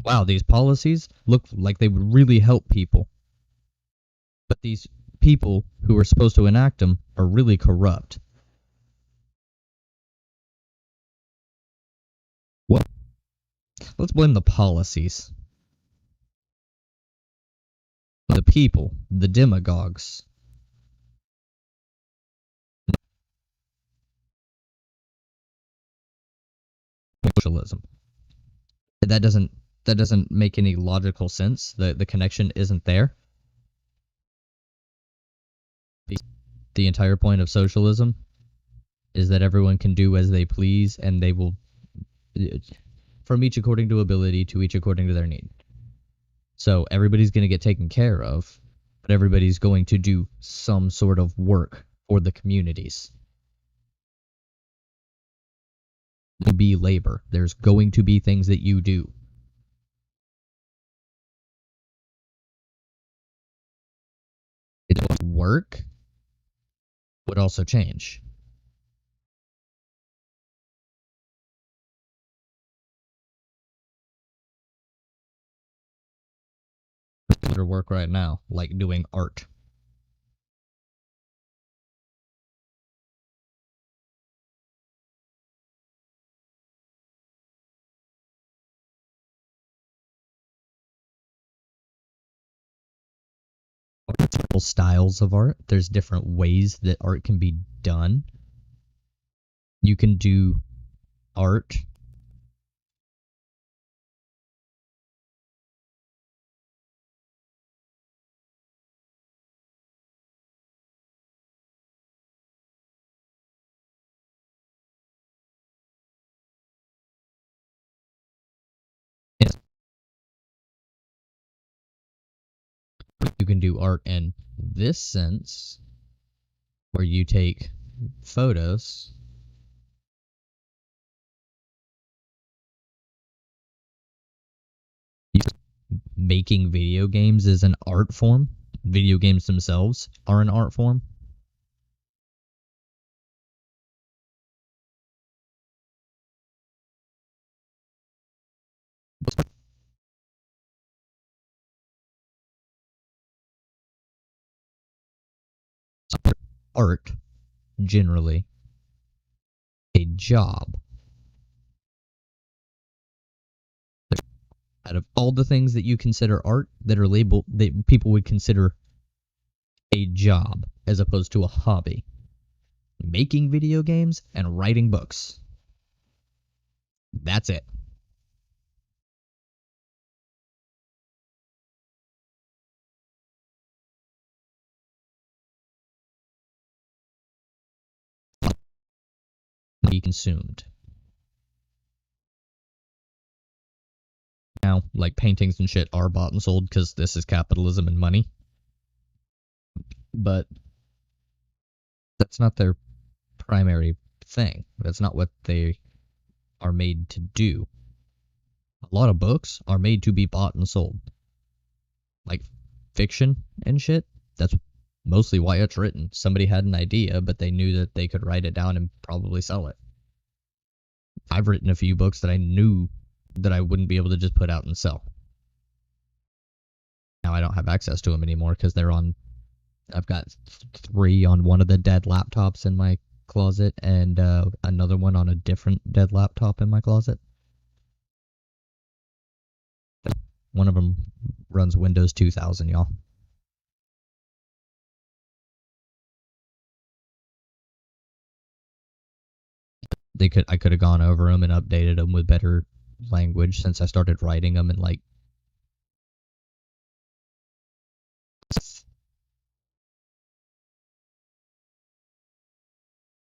wow, these policies look like they would really help people. But these people who are supposed to enact them are really corrupt. What? Let's blame the policies. The people, the demagogues. Socialism. That doesn't make any logical sense. The connection isn't there. The entire point of socialism is that everyone can do as they please, and they will, from each according to ability to each according to their need. So everybody's going to get taken care of, but everybody's going to do some sort of work for the communities. To be labor. There's going to be things that you do. Work would also change. Under work right now, like doing art. Multiple styles of art. There's different ways that art can be done. You can do art in this sense, where you take photos making video games is an art form. Video games themselves are an art form. Art, generally, a job. Out of all the things that you consider art that are labeled, that people would consider a job as opposed to a hobby, making video games and writing books. That's it. be consumed. Now, like, paintings and shit are bought and sold because this is capitalism and money. But that's not their primary thing. That's not what they are made to do. A lot of books are made to be bought and sold. Like, fiction and shit, that's mostly why it's written. Somebody had an idea, but they knew that they could write it down and probably sell it. I've written a few books that I knew that I wouldn't be able to just put out and sell. Now I don't have access to them anymore because they're on... I've got 3 on one of the dead laptops in my closet and another one on a different dead laptop in my closet. One of them runs Windows 2000, y'all. I could have gone over them and updated them with better language since I started writing them in like...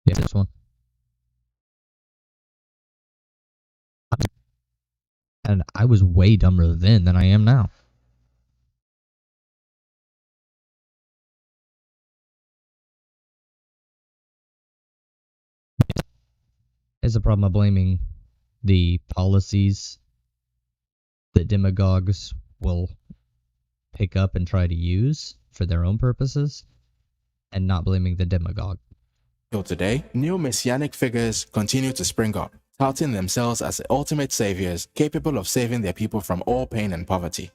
Yeah, this one. And I was way dumber then than I am now. Is the problem of blaming the policies that demagogues will pick up and try to use for their own purposes, and not blaming the demagogue. Till today, new messianic figures continue to spring up, touting themselves as the ultimate saviors capable of saving their people from all pain and poverty.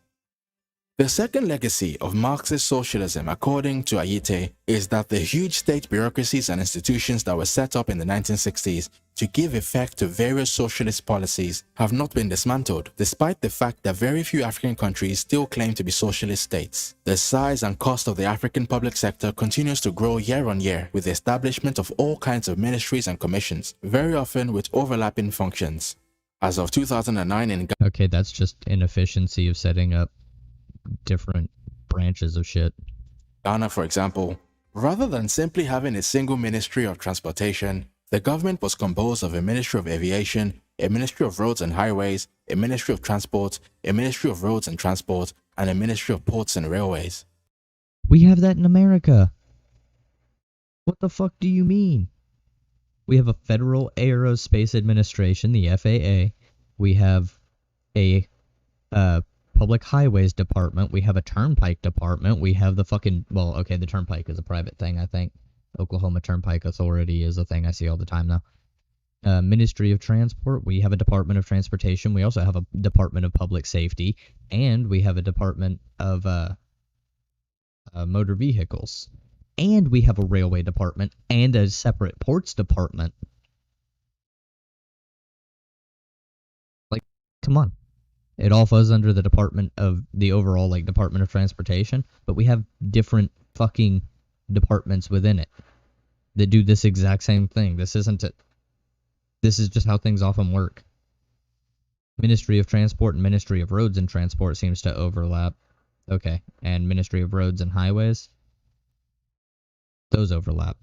The second legacy of Marxist socialism, according to Ayite, is that the huge state bureaucracies and institutions that were set up in the 1960s to give effect to various socialist policies have not been dismantled, despite the fact that very few African countries still claim to be socialist states. The size and cost of the African public sector continues to grow year on year with the establishment of all kinds of ministries and commissions, very often with overlapping functions. As of 2009 in Okay, that's just inefficiency of setting up different branches of shit. Ghana, for example, rather than simply having a single Ministry of Transportation, the government was composed of a Ministry of Aviation, a Ministry of Roads and Highways, a Ministry of Transport, a Ministry of Roads and Transport, and a Ministry of Ports and Railways. We have that in America. What the fuck do you mean? We have a Federal Aerospace Administration, the FAA. We have a Public Highways Department. We have a Turnpike Department. We have the fucking... Well, okay, the Turnpike is a private thing, I think. Oklahoma Turnpike Authority is a thing I see all the time now. Ministry of Transport. We have a Department of Transportation. We also have a Department of Public Safety. And we have a Department of Motor Vehicles. And we have a Railway Department and a separate Ports Department. Like, come on. It all falls under the Department of the overall, like, Department of Transportation, but we have different fucking departments within it that do this exact same thing. This isn't it. This is just how things often work. Ministry of Transport and Ministry of Roads and Transport seems to overlap. Okay, and Ministry of Roads and Highways? Those overlap.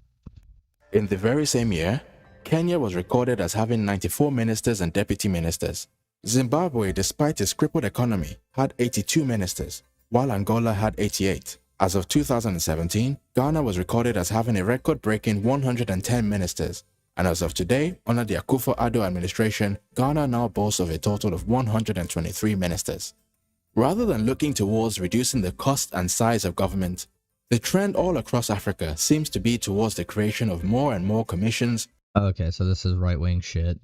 In the very same year, Kenya was recorded as having 94 ministers and deputy ministers. Zimbabwe, despite its crippled economy, had 82 ministers, while Angola had 88. As of 2017, Ghana was recorded as having a record-breaking 110 ministers, and as of today, under the Akufo-Addo administration, Ghana now boasts of a total of 123 ministers. Rather than looking towards reducing the cost and size of government, the trend all across Africa seems to be towards the creation of more and more commissions. Okay, so this is right-wing shit.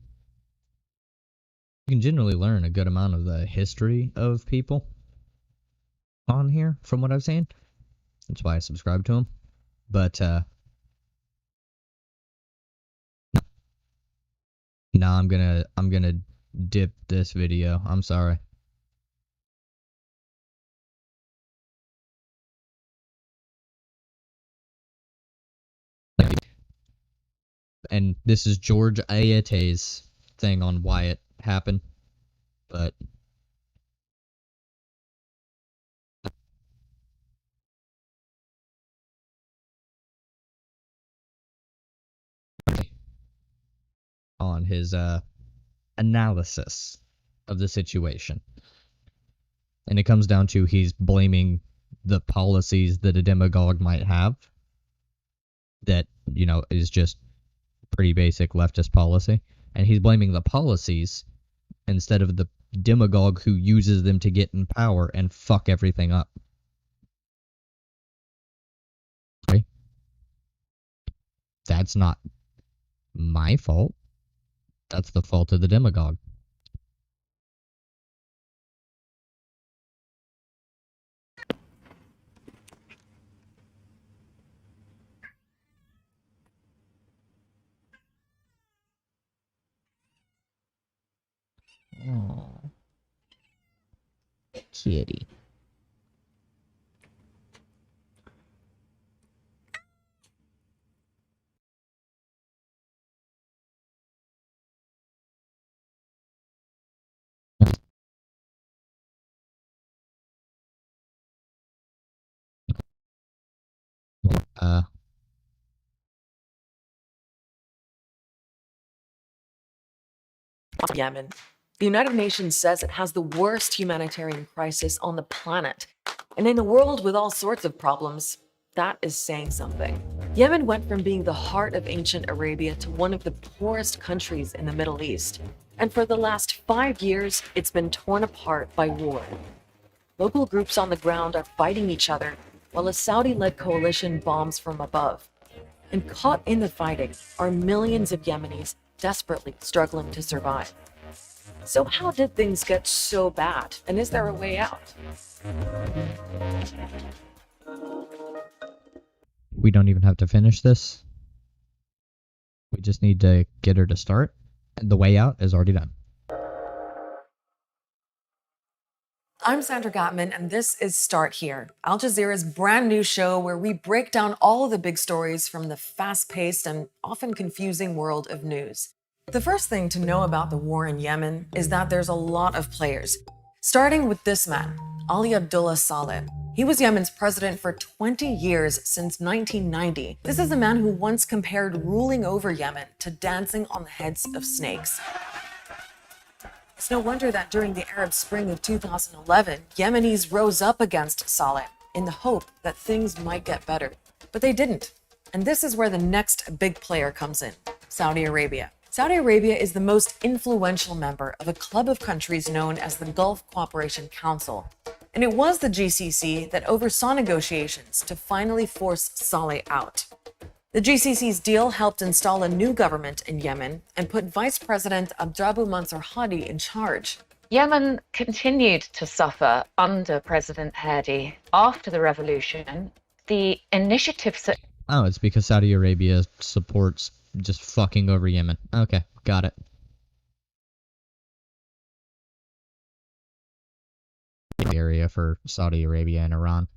You can generally learn a good amount of the history of people on here, from what I've seen. That's why I subscribe to them. But, no, I'm gonna dip this video. I'm sorry. And this is George Ayate's thing on why it happened, but on his analysis of the situation. And it comes down to he's blaming the policies that a demagogue might have that, is just pretty basic leftist policy. And he's blaming the policies instead of the demagogue who uses them to get in power and fuck everything up. Right? That's not my fault. That's the fault of the demagogue. Oh, kitty. Yemen. The United Nations says it has the worst humanitarian crisis on the planet. And in a world with all sorts of problems, that is saying something. Yemen went from being the heart of ancient Arabia to one of the poorest countries in the Middle East. And for the last 5 years, it's been torn apart by war. Local groups on the ground are fighting each other, while a Saudi-led coalition bombs from above. And caught in the fighting are millions of Yemenis desperately struggling to survive. So how did things get so bad, and is there a way out? We don't even have to finish this. We just need to get her to start, and the way out is already done. I'm Sandra Gottman, and this is Start Here, Al Jazeera's brand new show where we break down all of the big stories from the fast-paced and often confusing world of news. The first thing to know about the war in Yemen is that there's a lot of players, starting with this man, Ali Abdullah Saleh. He was Yemen's president for 20 years since 1990. This is a man who once compared ruling over Yemen to dancing on the heads of snakes. It's no wonder that during the Arab Spring of 2011, Yemenis rose up against Saleh in the hope that things might get better. But they didn't. And this is where the next big player comes in, Saudi Arabia. Saudi Arabia is the most influential member of a club of countries known as the Gulf Cooperation Council. And it was the GCC that oversaw negotiations to finally force Saleh out. The GCC's deal helped install a new government in Yemen and put Vice President Abdrabbu Mansur Hadi in charge. Yemen continued to suffer under President Hadi. After the revolution, the initiatives that... Oh, it's because Saudi Arabia supports just fucking over Yemen. Okay, got it. Area for Saudi Arabia and Iran.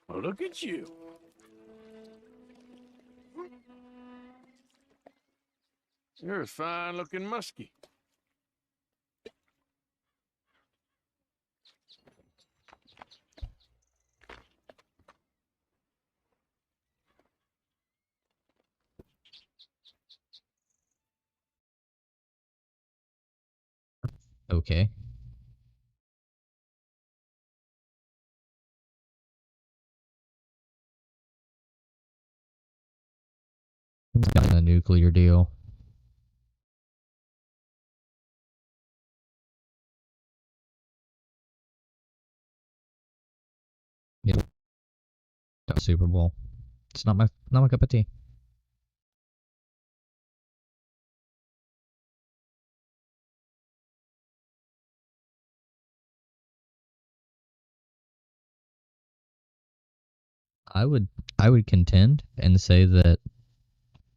Well, look at you. You're a fine-looking muskie. Okay. Got a nuclear deal. Yeah. Super Bowl. It's not my cup of tea. I would contend and say that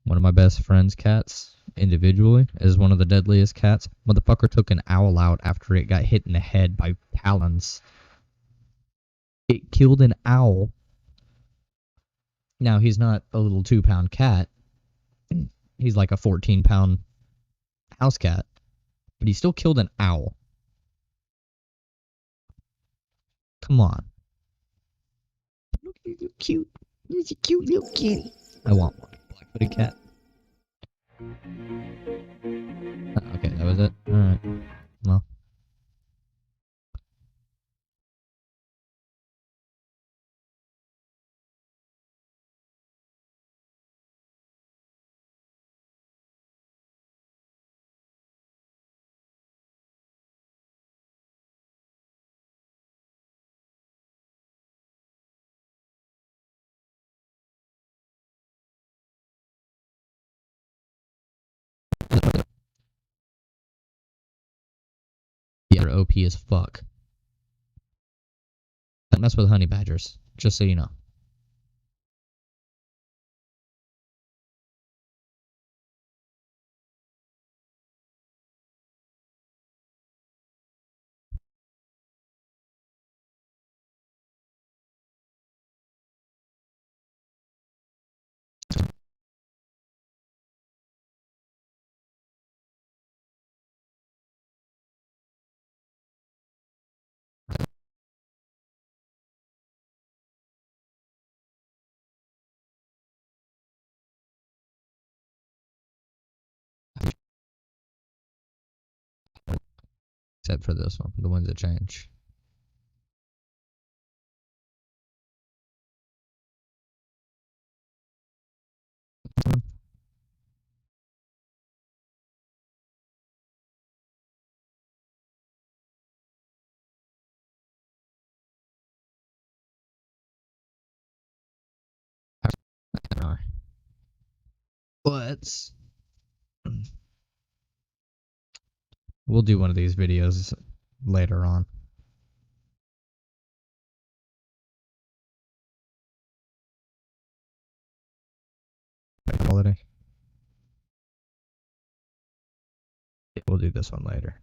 one of my best friend's cats individually is one of the deadliest cats. Motherfucker took an owl out after it got hit in the head by talons. It killed an owl. Now, he's not a little 2-pound cat. He's like a 14-pound house cat. But he still killed an owl. Come on. Look, he's so cute. He's a cute little kitty. I want one. Black-footed cat. Okay, that was it? Alright. Well. Yeah, they're OP as fuck. Don't mess with honey badgers, just so you know. Except for this one, the ones that change. But we'll do one of these videos later on. Quality. We'll do this one later.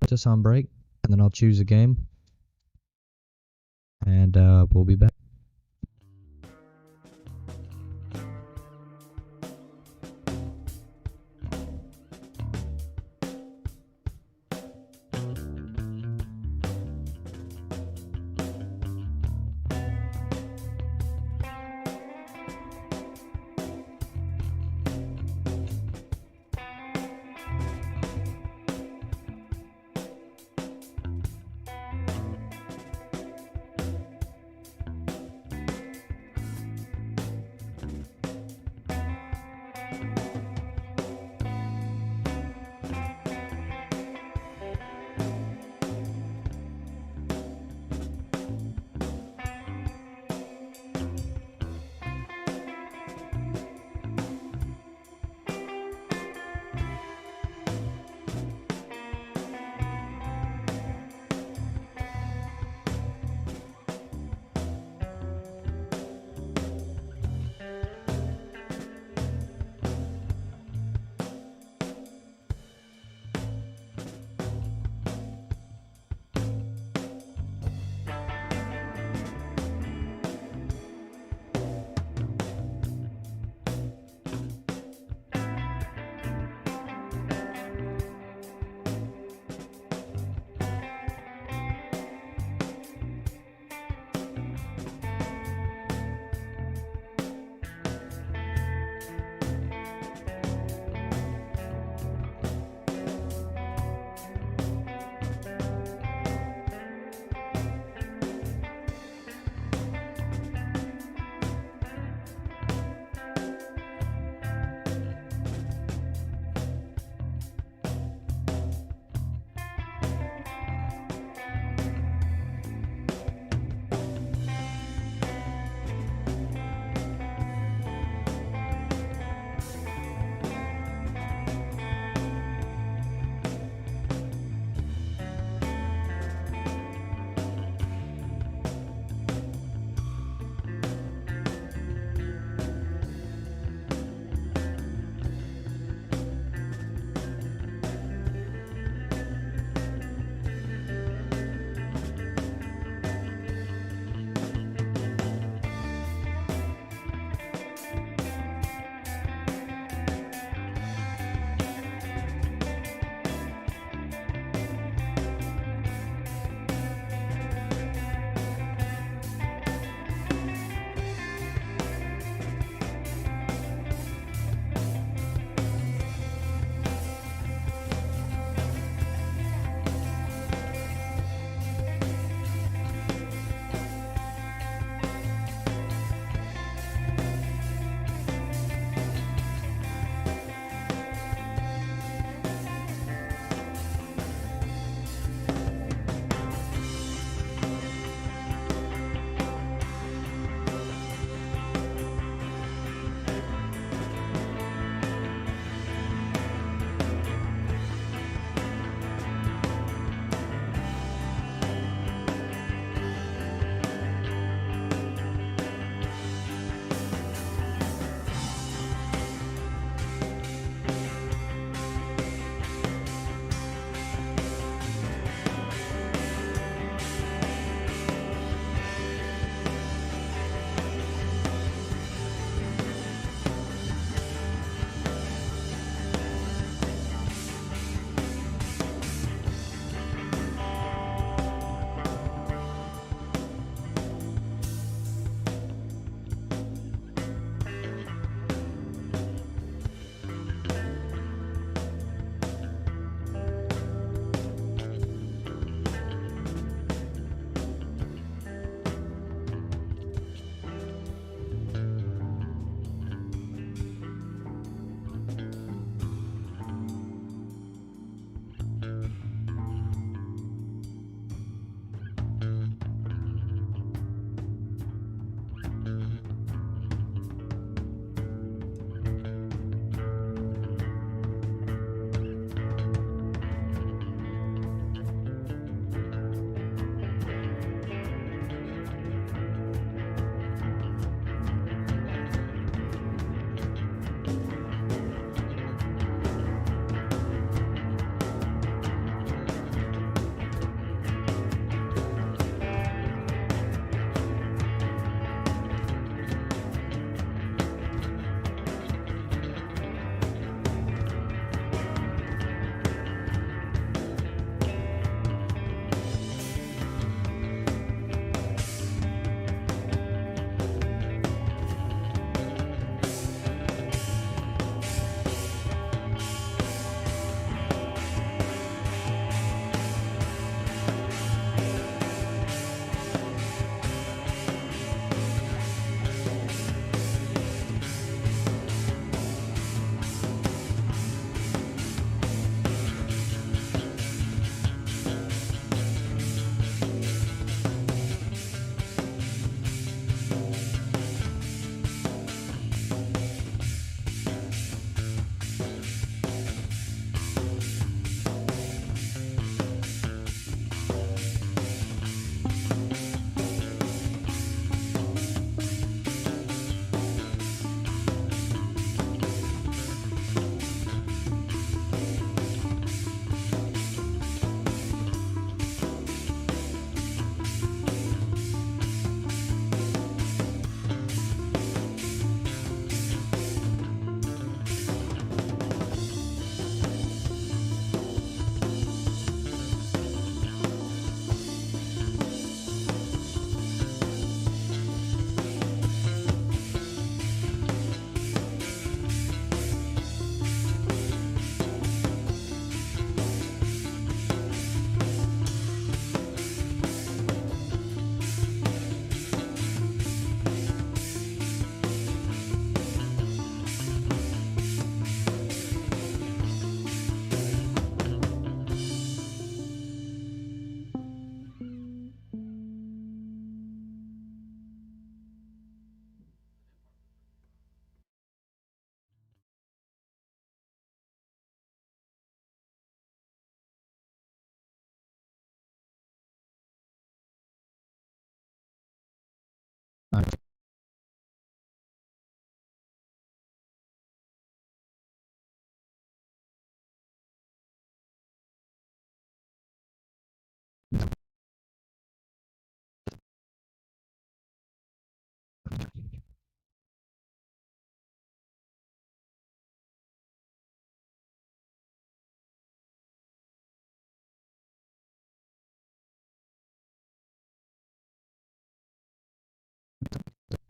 Put this on break, and then I'll choose a game, and we'll be back.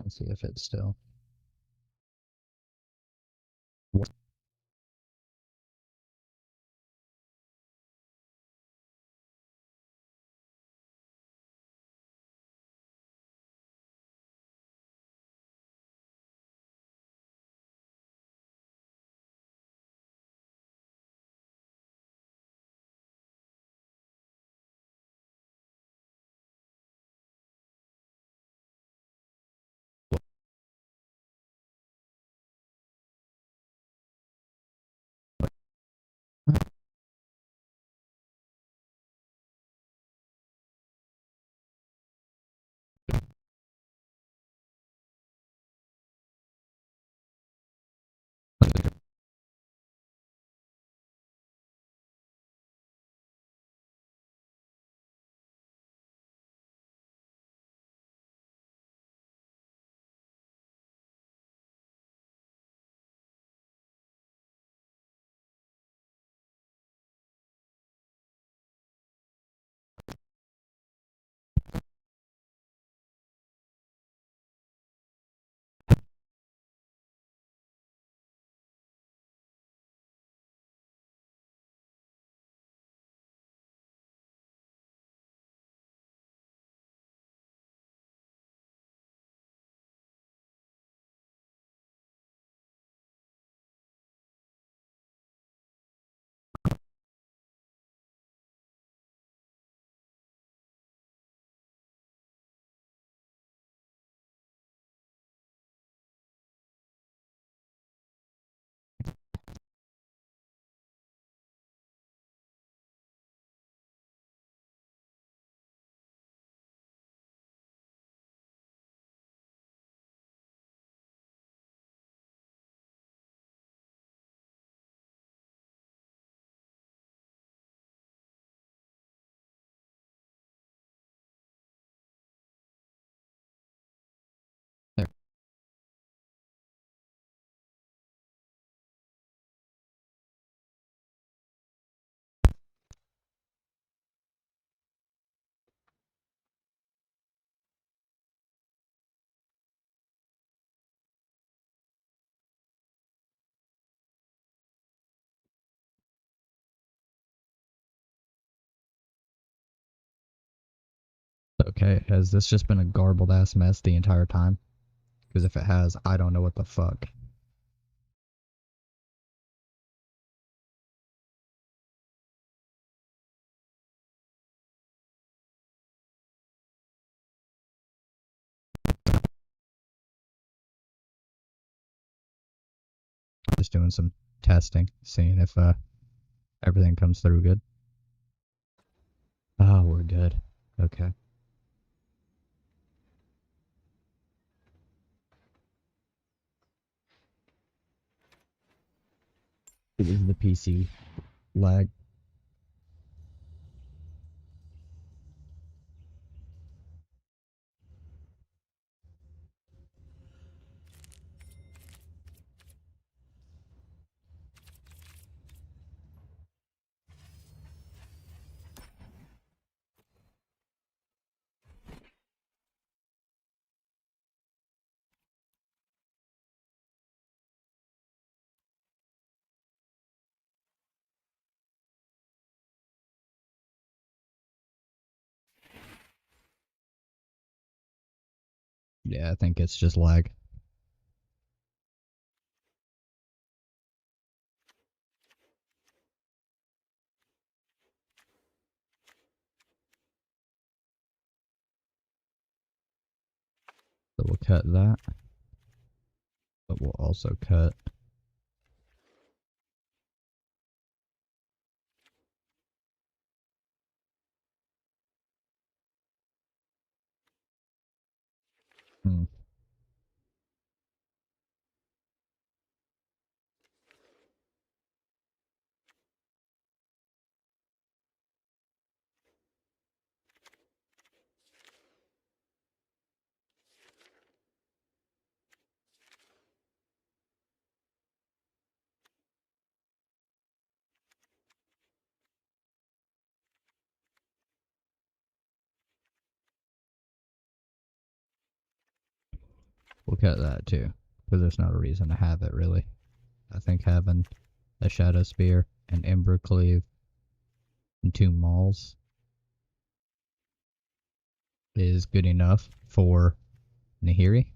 Let's see if it's still. Okay, has this just been a garbled ass mess the entire time? Because if it has, I don't know what the fuck. Just doing some testing, seeing if everything comes through good. Oh, we're good. Okay. It is the PC lag. Yeah, I think it's just lag. So we'll cut that. But we'll also cut We'll cut that too, because there's not a reason to have it, really. I think having a Shadow Spear, an Ember Cleave, and 2 Mauls is good enough for Nahiri.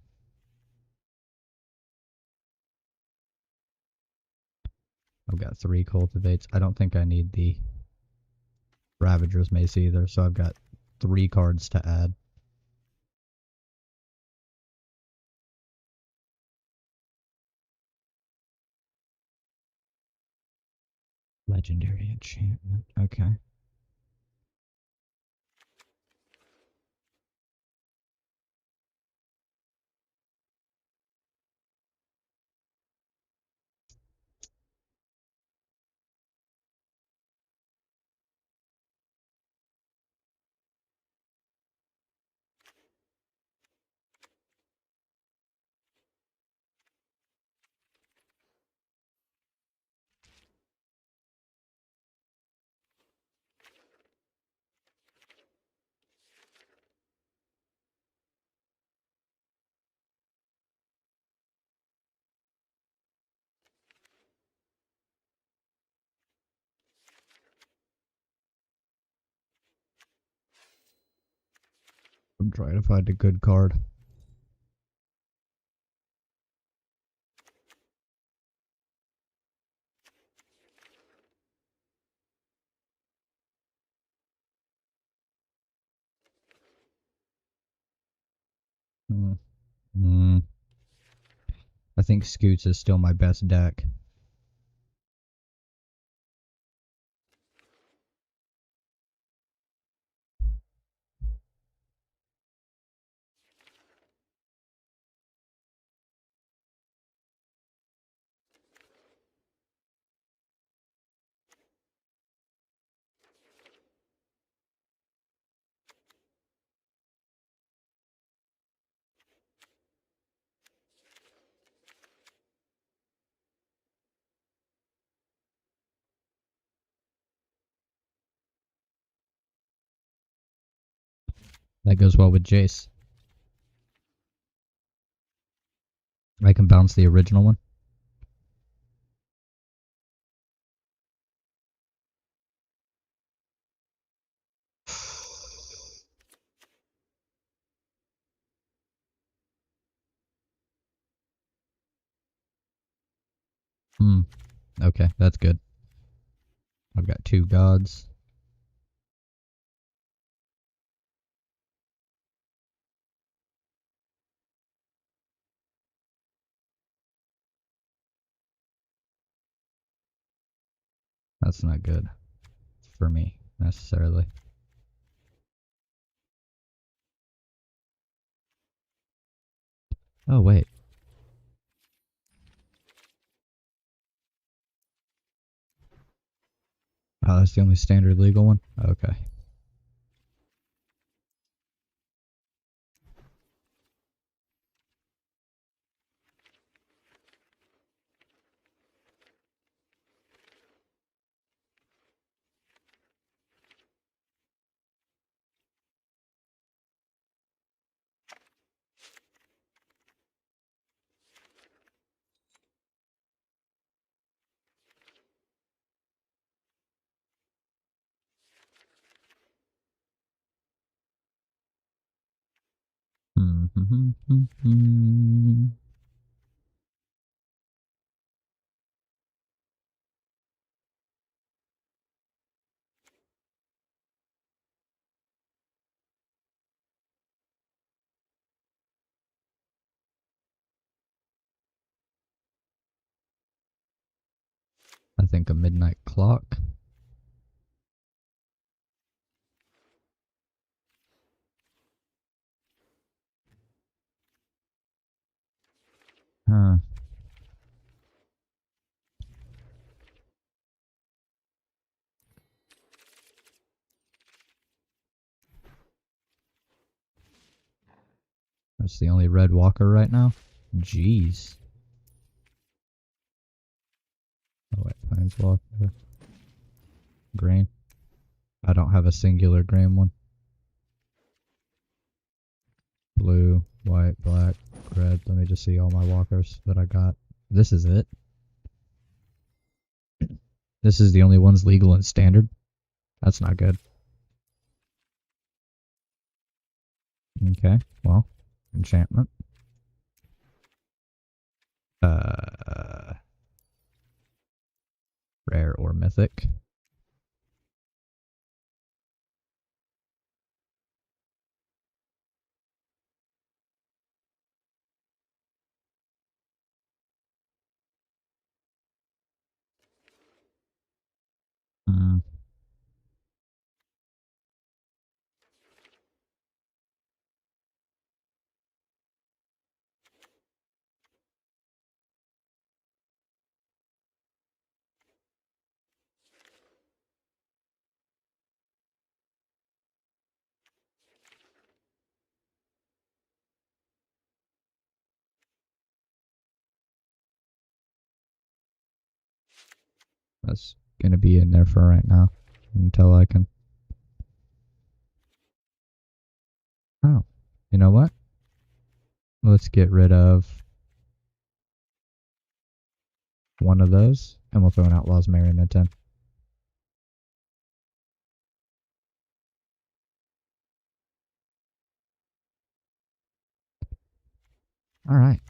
I've got 3 Cultivates. I don't think I need the Ravager's Mace either, so I've got 3 cards to add. Legendary enchantment. Okay. I'm trying to find a good card. I think Scoots is still my best deck. That goes well with Jace. I can bounce the original one. Okay, that's good. I've got 2 gods. That's not good for me, necessarily. Oh, wait. Oh, that's the only standard legal one? Okay. I think a midnight clock. Huh. That's the only red walker right now? Jeez. Oh wait, Planeswalker. Green. I don't have a singular green one. Blue, white, black, red. Let me just see all my walkers that I got. This is it. This is the only ones legal and standard. That's not good. Okay, well, enchantment. Rare or mythic. That's gonna be in there for right now until I can. Oh, you know what? Let's get rid of one of those, and we'll throw an Outlaws Merriment in. Alright.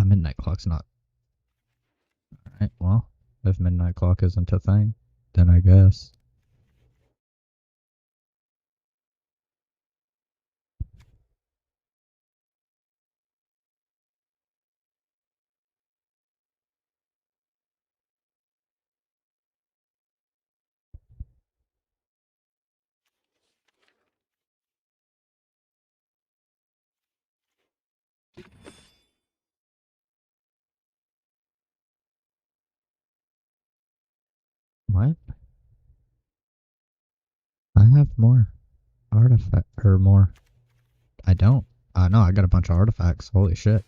Midnight Clock's not. Alright, well, if Midnight Clock isn't a thing, then I guess. What? I have more artifact, or more. I don't. No, I got a bunch of artifacts. Holy shit.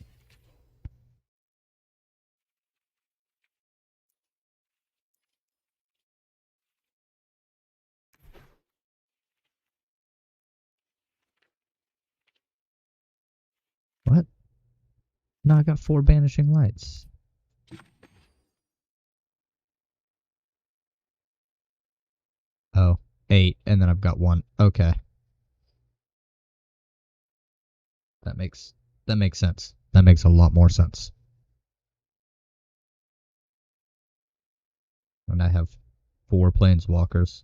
What? No, I got 4 Banishing Lights. Oh, 8, and then I've got 1. Okay. That makes sense. That makes a lot more sense. And I have 4 Planeswalkers.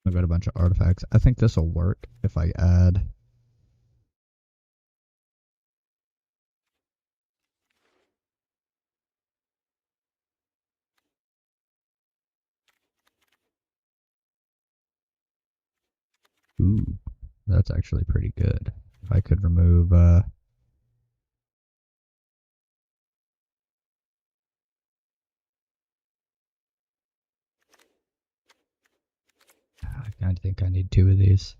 I've got a bunch of artifacts. I think this will work if I add. Ooh, that's actually pretty good. If I could remove, I think I need 2 of these.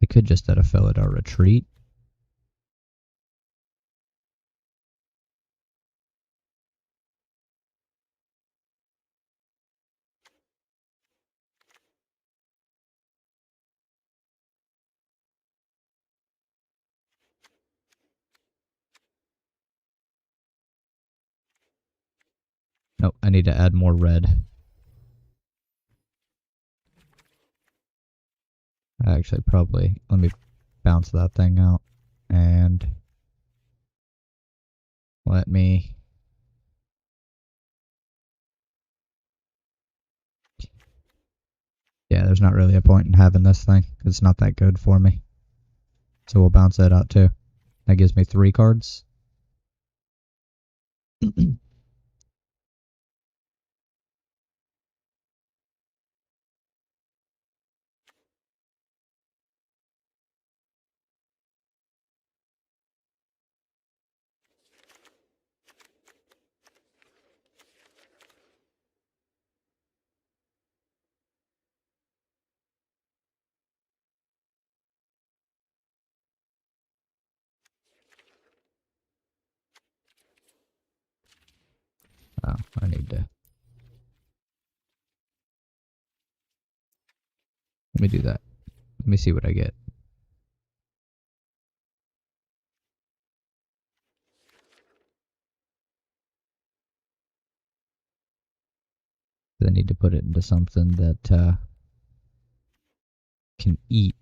I could just add a Felidar Retreat. Nope, I need to add more red. Actually, probably. Let me bounce that thing out. And let me. Yeah, there's not really a point in having this thing. It's not that good for me. So we'll bounce that out too. That gives me 3 cards. Oh, I need to... Let me do that. Let me see what I get. I need to put it into something that can eat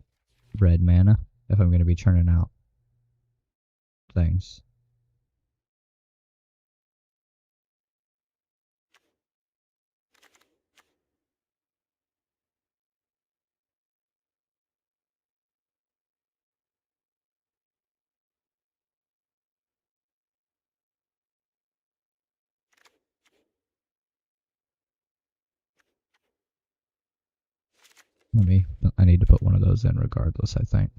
red mana if I'm going to be churning out things. I need to put one of those in regardless, I think.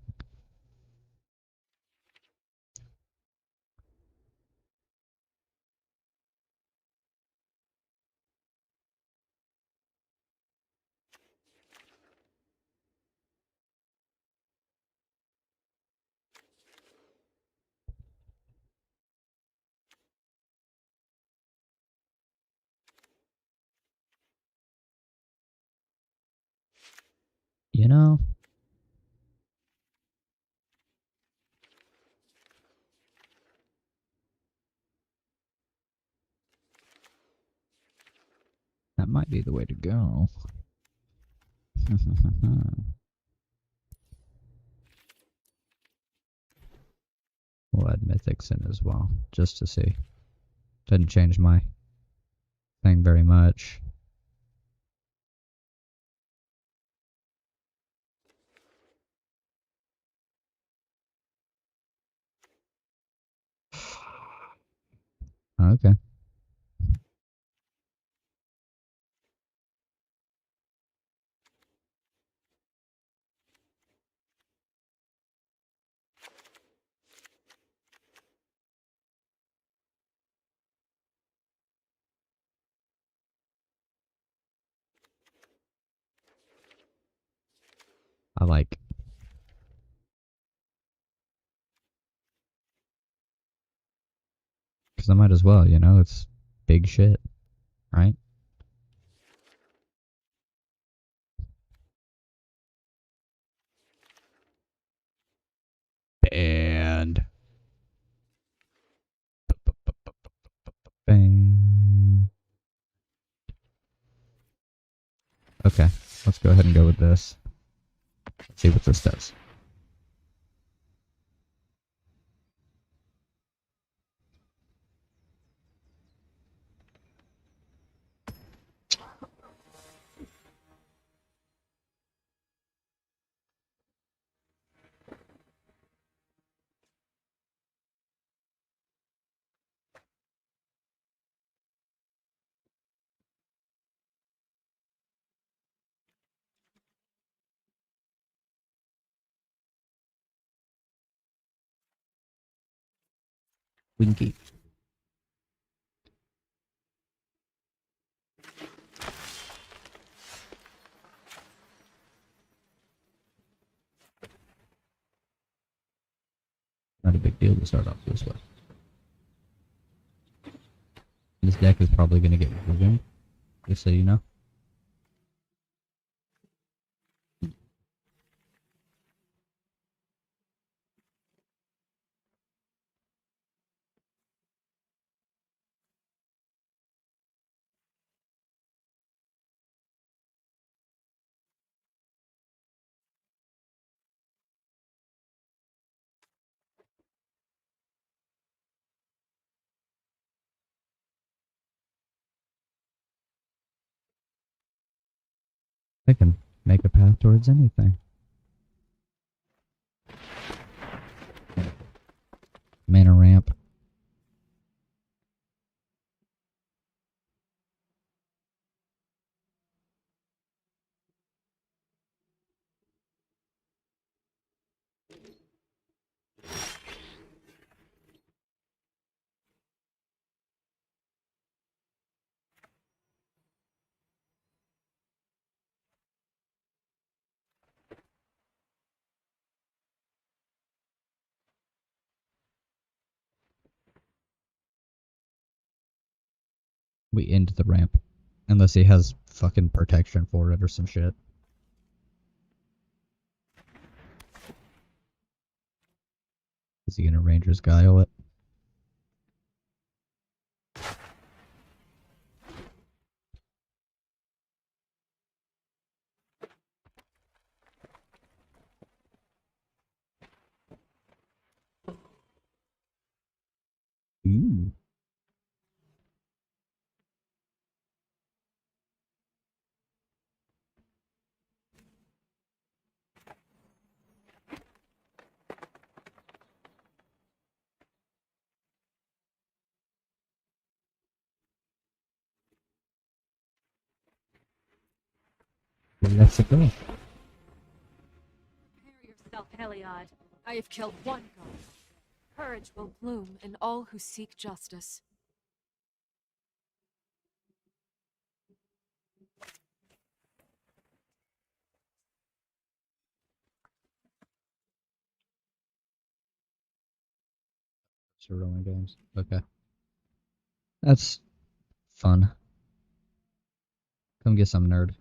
You know, that might be the way to go. We'll add mythics in as well, just to see. Doesn't change my thing very much. Okay. I like. Because I might as well, you know, it's big shit, right? And... Bang. Okay, let's go ahead and go with this. Let's see what this does. Winky. Not a big deal to start off this way. This deck is probably going to get ruined, just so you know. Taken. Make a path towards anything. Mana ramp. We end the ramp. Unless he has fucking protection for it or some shit. Is he gonna Ranger's Guile it? Ooh. Let's go. Prepare yourself, Heliod. I have killed one god. Courage will bloom in all who seek justice. Rolling games. Okay. That's fun. Come get some, nerd.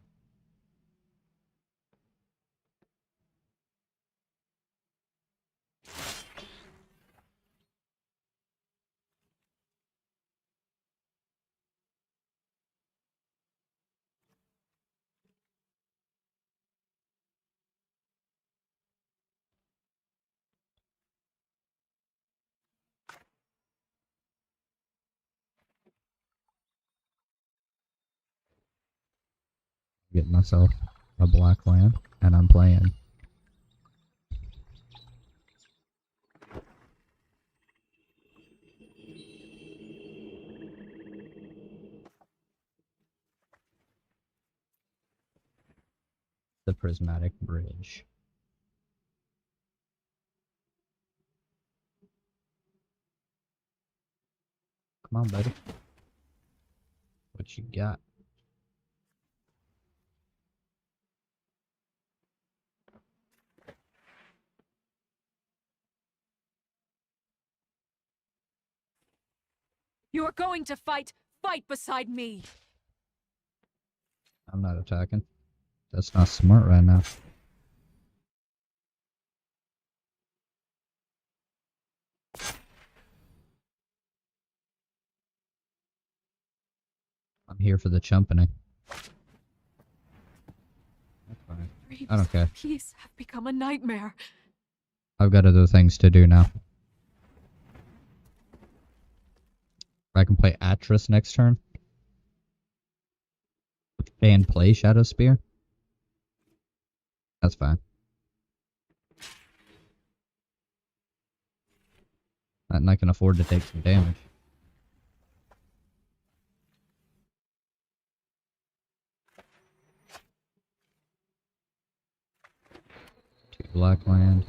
Get myself a black land, and I'm playing. The prismatic bridge. Come on, buddy. What you got? You are going to fight. Fight beside me. I'm not attacking. That's not smart right now. I'm here for the chumping. That's fine. I don't care. Peace have become a nightmare. I've got other things to do now. I can play Atris next turn. And play Shadow Spear. That's fine. And I can afford to take some damage. Two black land.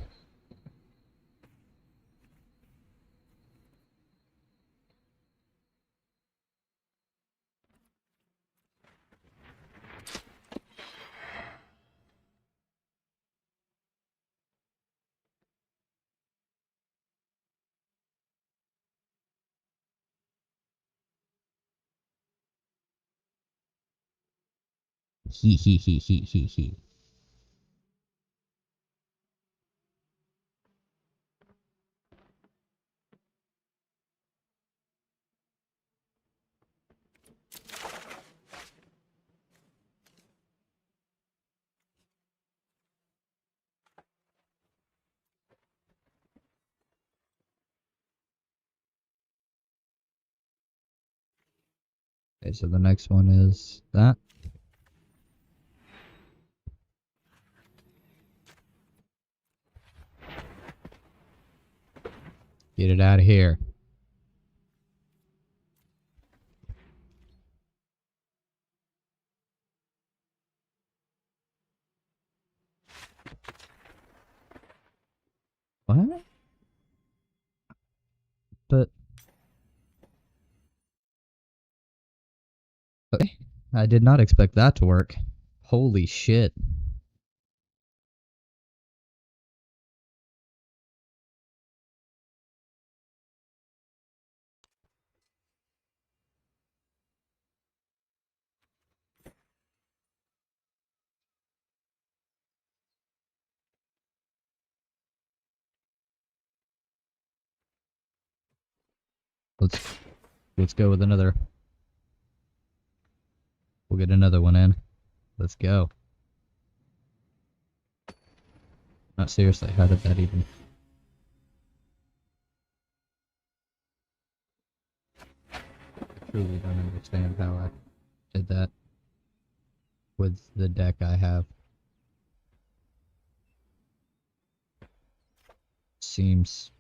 He. Okay, so the next one is that. Get it out of here. What? But... Okay. I did not expect that to work. Holy shit. Let's go with another. We'll get another one in. Let's go. Not seriously, how did that even... I truly don't understand how I did that with the deck I have. Seems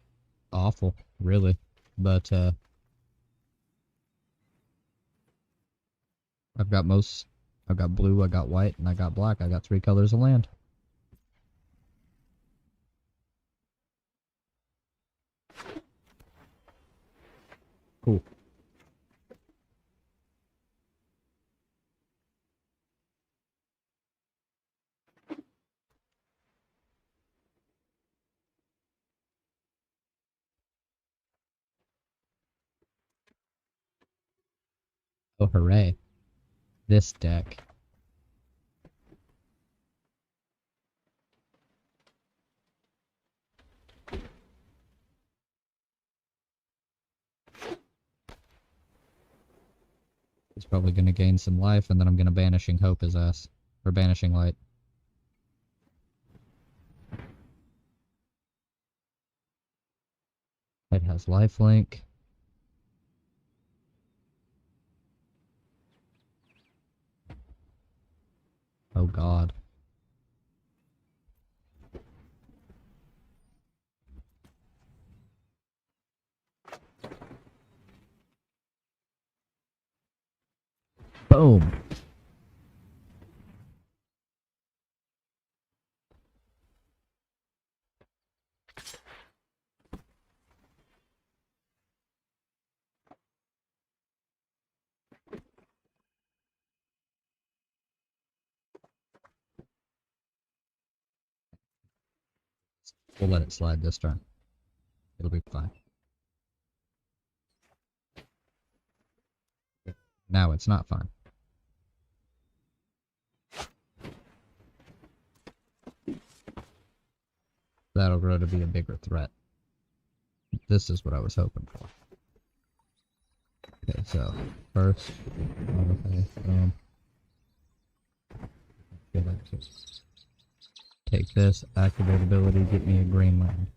awful, really. But, I've got blue, I got white, and I got black. I got 3 colors of land. Cool. Oh, hooray. This deck. It's probably going to gain some life, and then I'm going to Banishing Hope his ass. Or Banishing Light. It has lifelink. Oh god. Boom. We'll let it slide this turn. It'll be fine. Now it's not fine. That'll grow to be a bigger threat. This is what I was hoping for. Okay, so first, okay, take this, activate ability, get me a green land.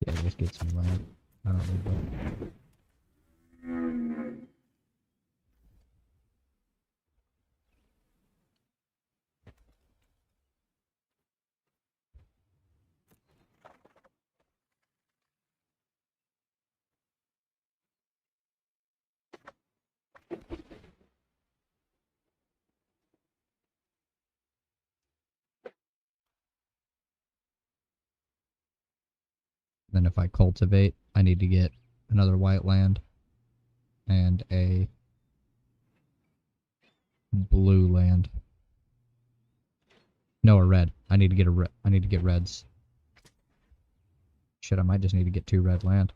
Yeah, just get some land. I don't need that. Then if I cultivate, I need to get another white land and a blue land. No, a red. I need to get I need to get reds. Shit, I might just need to get 2 red land.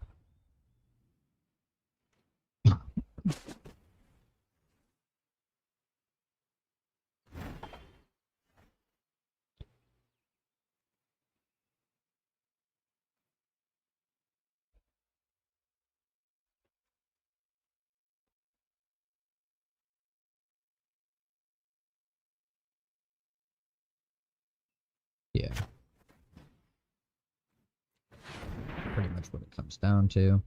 much what it comes down to.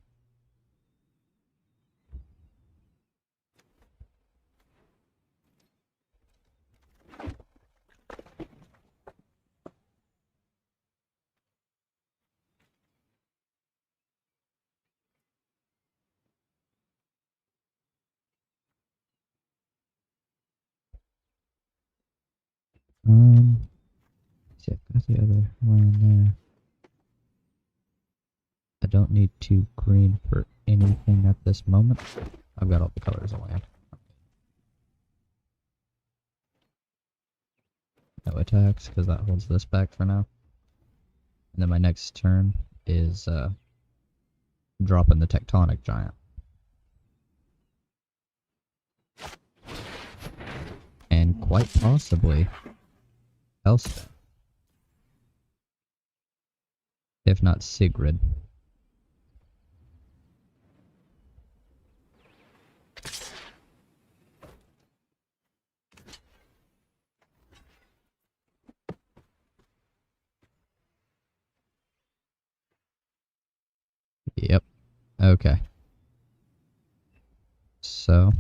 See, I've got the other one there. I don't need 2 green for anything at this moment. I've got all the colors of land. No attacks, because that holds this back for now. And then my next turn is dropping the tectonic giant. And quite possibly Elspeth. If not Sigrid. Yep. Okay. So.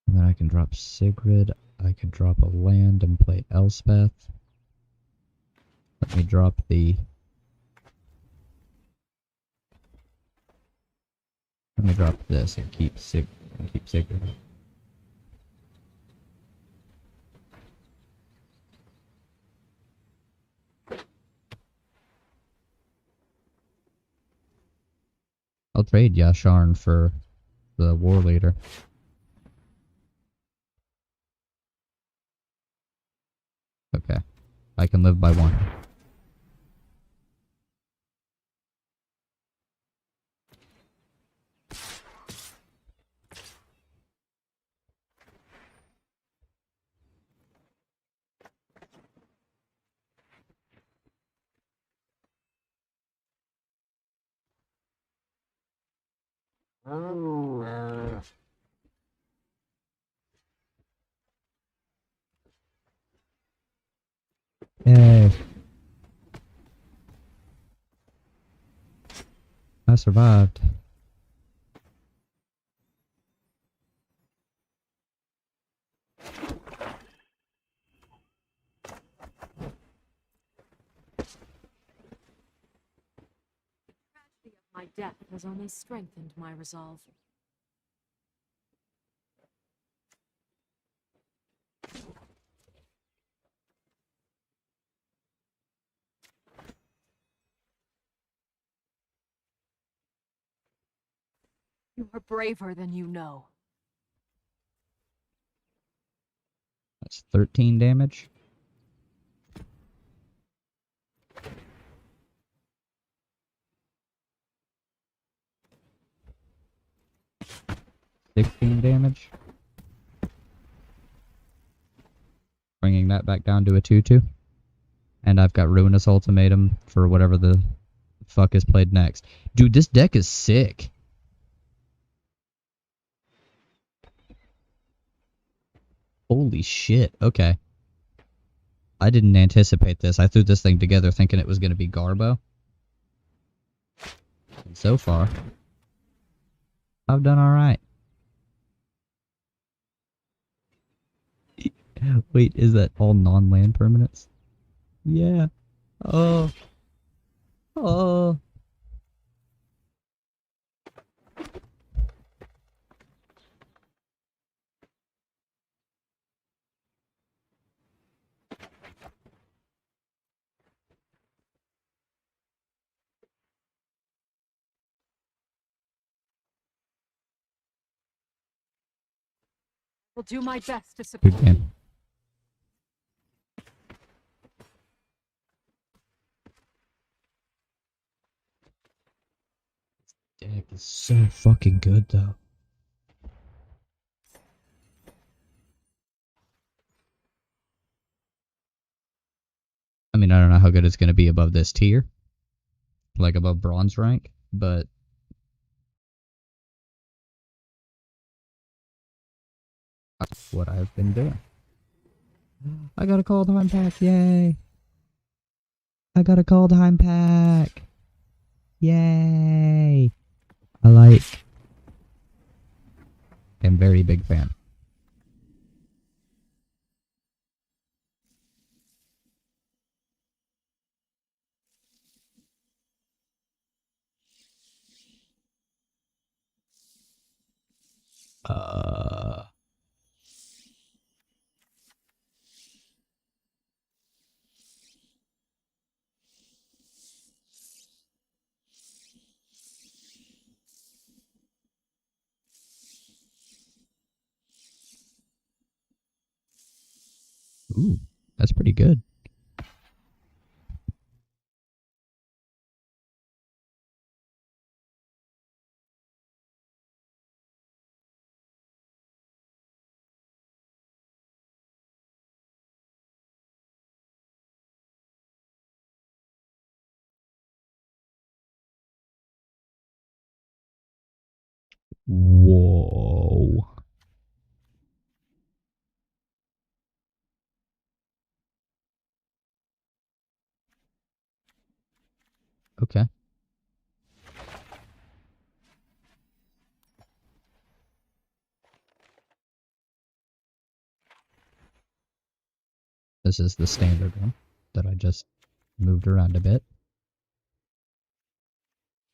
And then I can drop Sigrid. I can drop a land and play Elspeth. Let me drop the... Let me drop this and keep Sigrid. I'll trade Yasharn for the war leader. Okay. I can live by 1. Yay. I survived. My death has only strengthened my resolve. You are braver than you know. That's 13 damage. Damage. Bringing that back down to a 2/2. And I've got Ruinous Ultimatum for whatever the fuck is played next. Dude, this deck is sick. Holy shit, okay. I didn't anticipate this. I threw this thing together thinking it was going to be Garbo. And so far, I've done alright. Wait, is that all non-land permanents? Yeah. Oh. Oh. Will do my best to support Good game. Deck is so fucking good, though. I mean, I don't know how good it's going to be above this tier. Like above bronze rank, but... That's what I've been doing. I got a cold time pack, yay! I got a cold time pack! Yay! I'm very big fan. Ooh, that's pretty good. Whoa. Okay. This is the standard one that I just moved around a bit.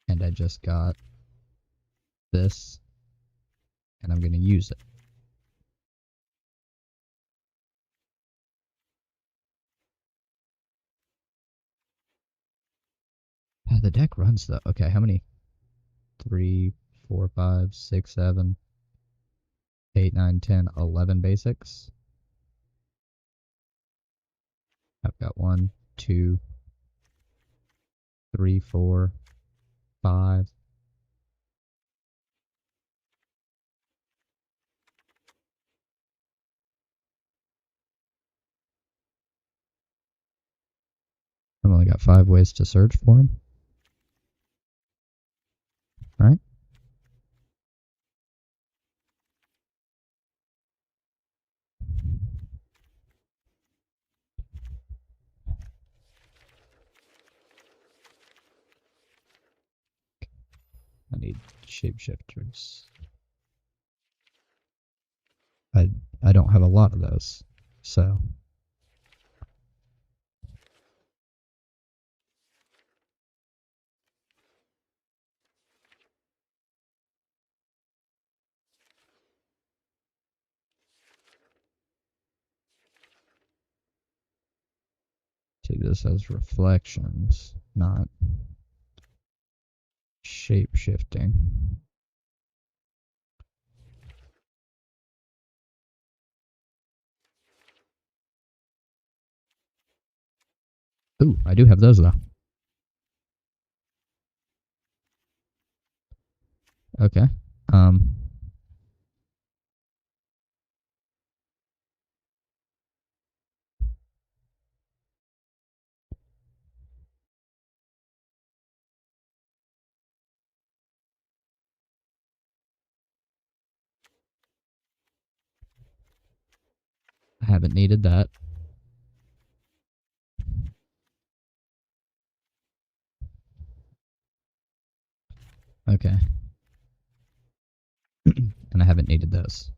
And I just got this, and I'm going to use it. The deck runs though. Okay, how many? 3, 4, 5, 6, 7, 8, 9, 10, 11 basics. I've got 1, 2, 3, 4, 5. I've only got 5 ways to search for him. Right? I need shapeshifters. I don't have a lot of those, so take this as reflections, not shape-shifting. Ooh, I do have those though. Okay. I haven't needed that. Okay. And I haven't needed those.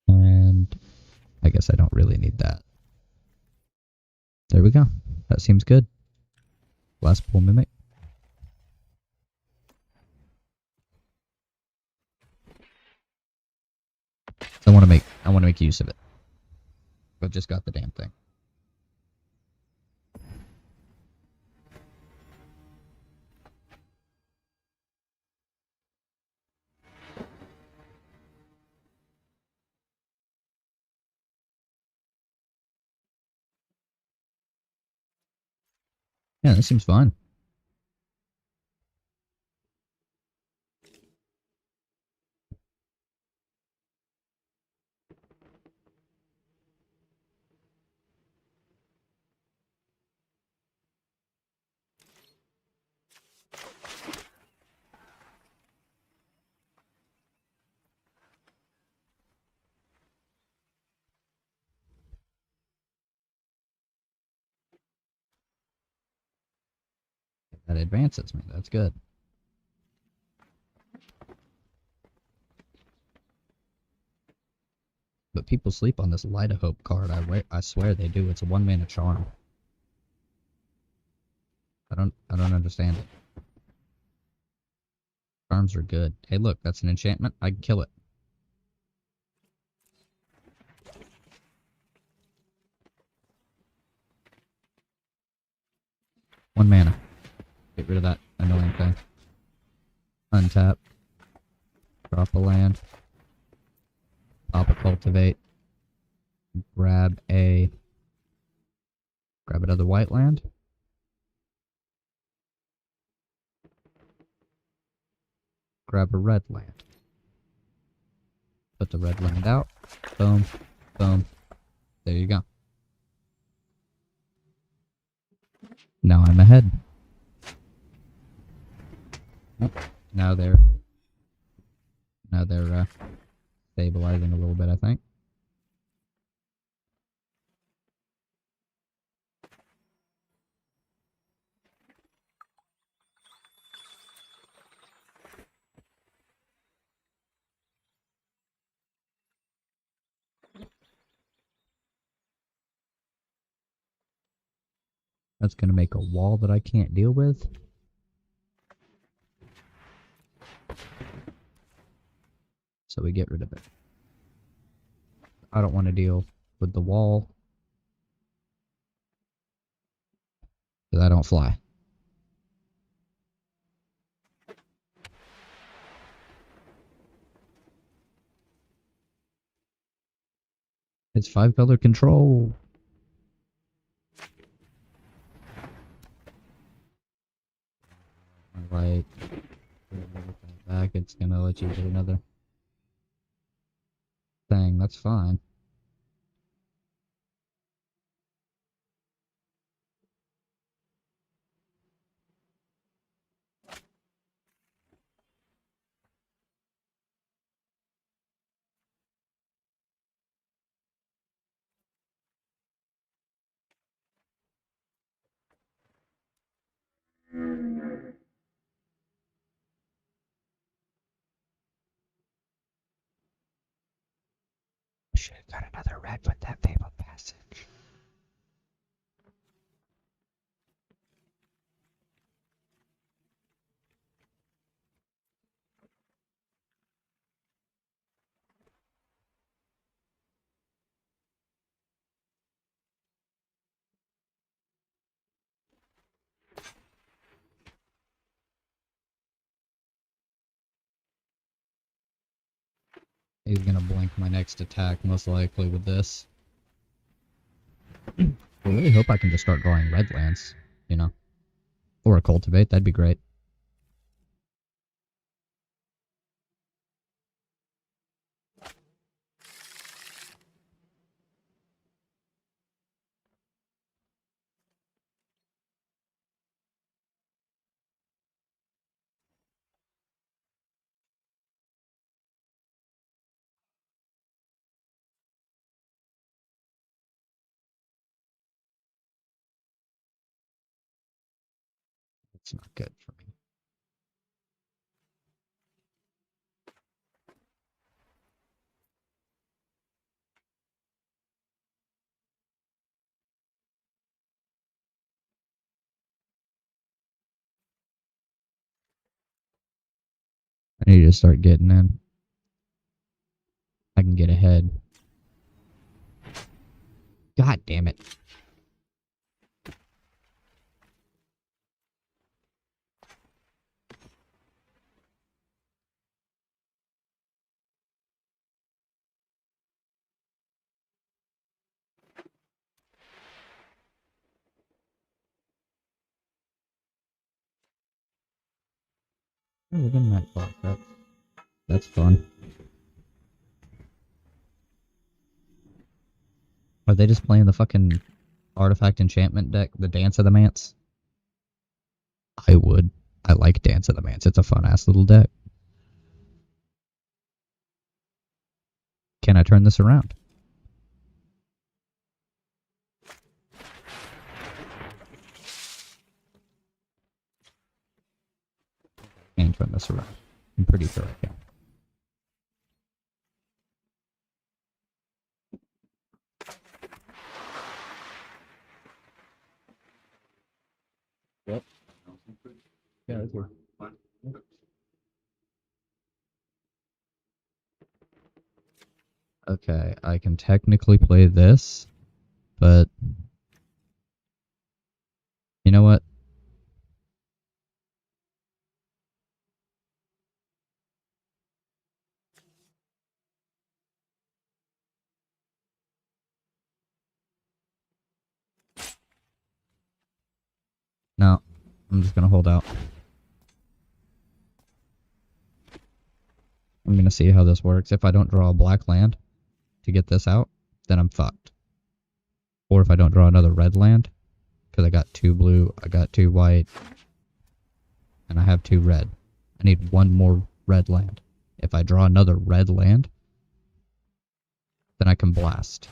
And I guess I don't really need that. There we go. That seems good. Last pull mimic. I want to make use of it. But just got the damn thing. Yeah, that seems fine. That advances me. That's good. But people sleep on this Light of Hope card. I swear they do. It's a 1-mana charm. I don't understand it. Charms are good. Hey, look, that's an enchantment. I can kill it. One mana. Get rid of that annoying thing. Untap. Drop a land. Pop a cultivate. Grab another white land. Grab a red land. Put the red land out. Boom. Boom. There you go. Now I'm ahead. Oh, now they're stabilizing a little bit, I think. That's going to make a wall that I can't deal with. So we get rid of it. I don't want to deal with the wall. Because I don't fly. It's 5-color control. Alright. Back, it's gonna let you get another thing. That's fine. Should have got another red with that fabled passage. He's gonna blink my next attack, most likely, with this. I really hope I can just start drawing red lands, you know? Or a cultivate, that'd be great. It's not good for me. I need to start getting in. I can get ahead. God damn it. Oh, we're getting that clock. That's fun. Are they just playing the fucking artifact enchantment deck, the Dance of the Mance? I would. I like Dance of the Mance. It's a fun-ass little deck. Can I turn this around? turn this around. I'm pretty sure I can. Yep. Yeah, that's good. Okay, I can technically play this, but you know what? No, I'm just gonna hold out. I'm gonna see how this works. If I don't draw a black land to get this out, then I'm fucked. Or if I don't draw another red land, because I got 2 blue, I got 2 white, and I have 2 red. I need 1 more red land. If I draw another red land, then I can blast.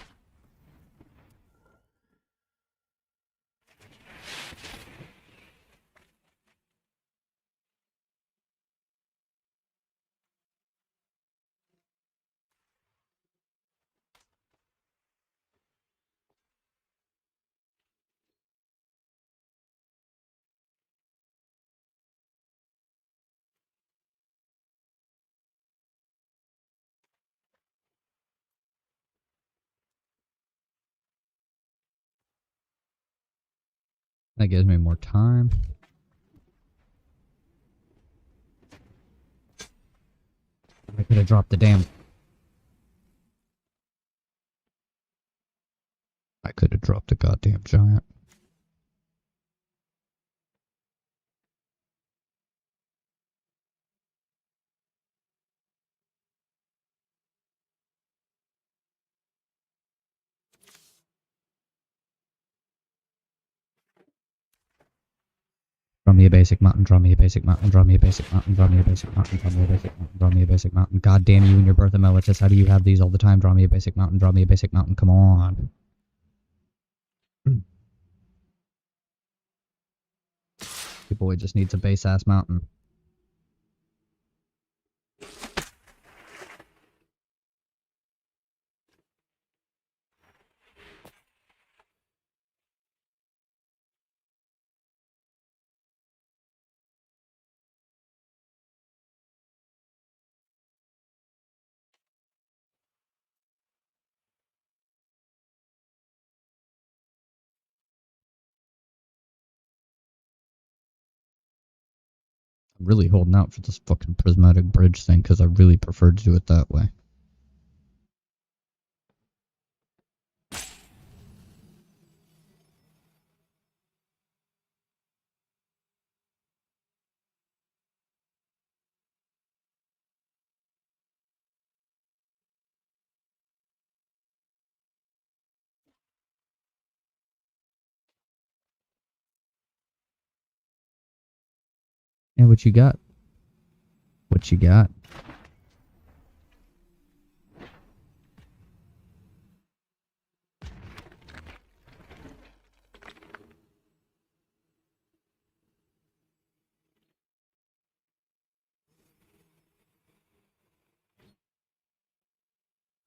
That gives me more time. I could have dropped the damn... I could have dropped the goddamn giant. Draw me a basic mountain, draw me a basic mountain, draw me a basic mountain, draw me a basic mountain, draw me a basic mountain, draw me a basic mountain. God damn you and your birth emeritus, how do you have these all the time? Draw me a basic mountain, draw me a basic mountain, come on. Your boy just needs a base-ass mountain. I'm really holding out for this fucking prismatic bridge thing, because I really prefer to do it that way. Yeah, what you got? What you got?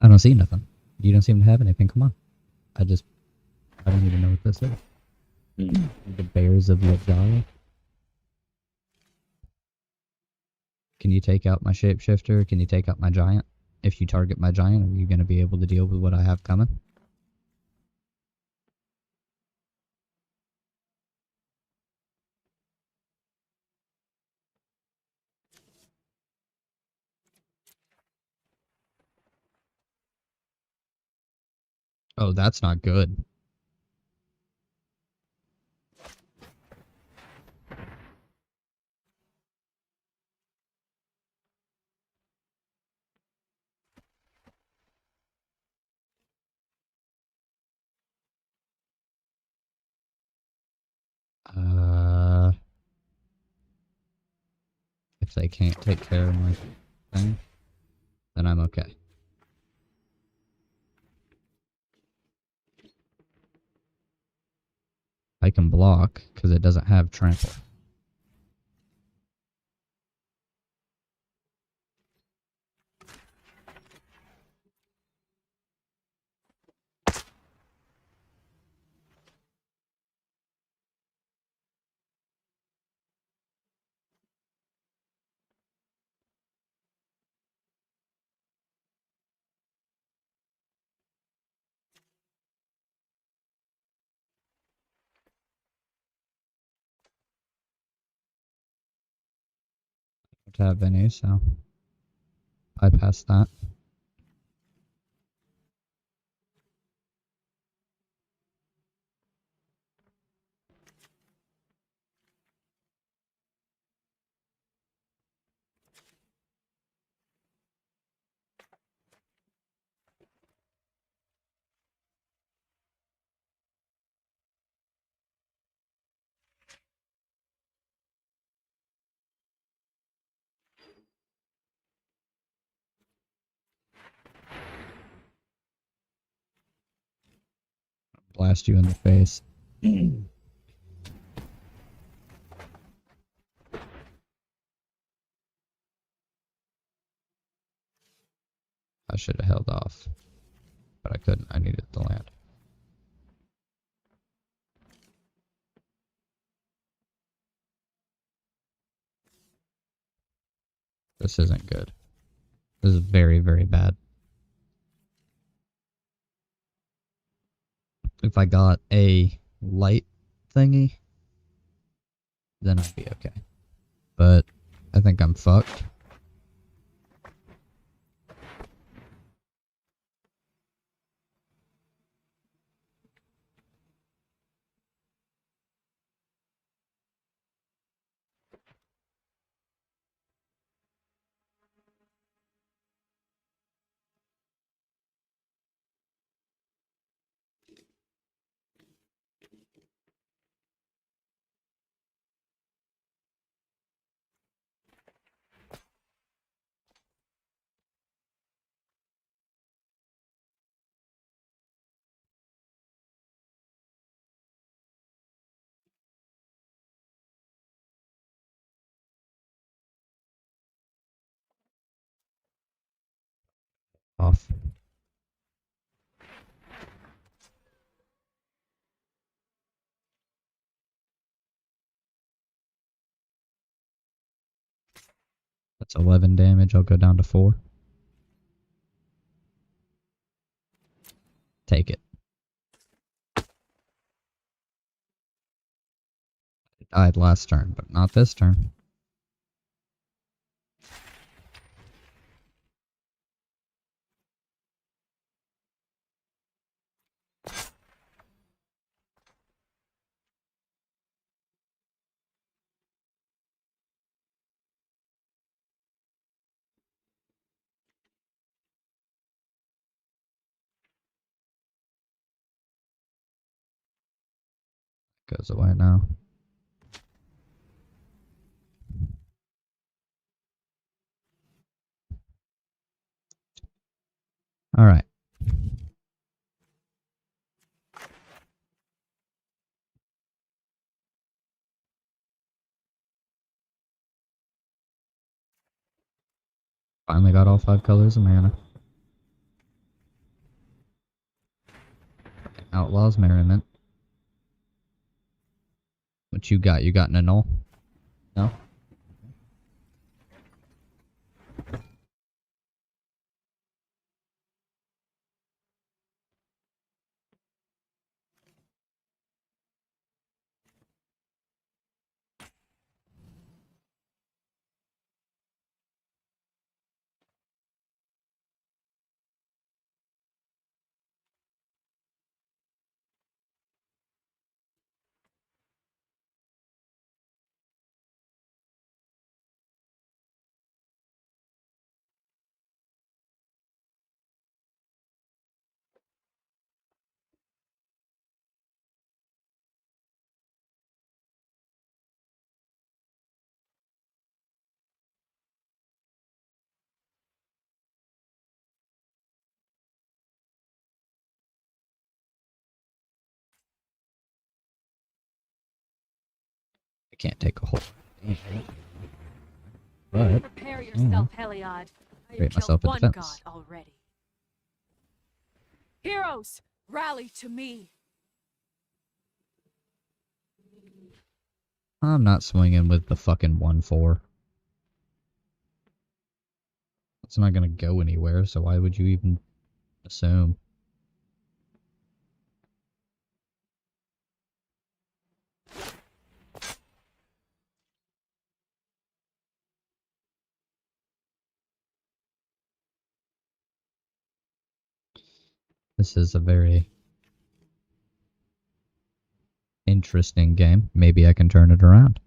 I don't see nothing. You don't seem to have anything, come on. I don't even know what this is. The Bears of Lajala? Can you take out my shapeshifter? Can you take out my giant? If you target my giant, are you going to be able to deal with what I have coming? Oh, that's not good. If they can't take care of my thing, then I'm okay. I can block, because it doesn't have trample. to have any, so bypass that. Blast you in the face. I should have held off, but I couldn't. I needed the land. This isn't good. This is very, very bad. If I got a light thingy, then I'd be okay. But I think I'm fucked. Off. That's 11 damage. I'll go down to 4. Take it. It died last turn, but not this turn. Goes away now. Alright. Finally got all 5 colors of mana. Outlaws Merriment. What you got? You got an annul? No? I can't take a whole damage. But Prepare yourself, Heliod. I create have myself killed a one defense. god already. Heroes, rally to me. I'm not swinging with the fucking 1/4. It's not gonna go anywhere, so why would you even assume? This is a very interesting game. Maybe I can turn it around.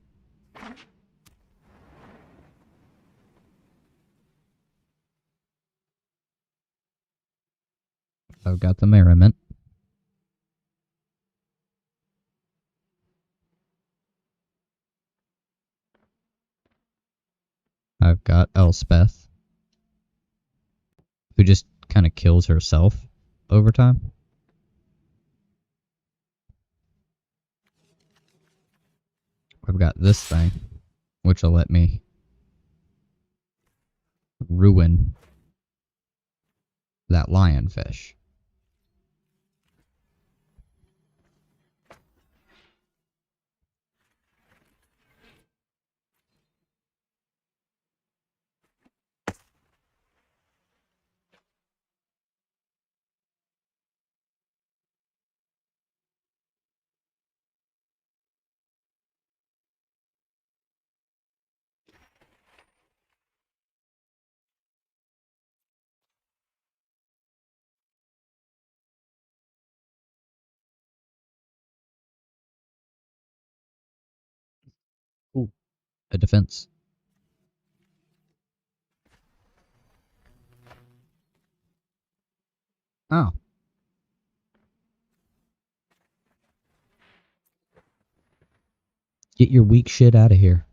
I've got the merriment. I've got Elspeth, who just kind of kills herself over time. I've got this thing, which will let me ruin that lionfish. Ooh, a defense. Oh. Get your weak shit out of here.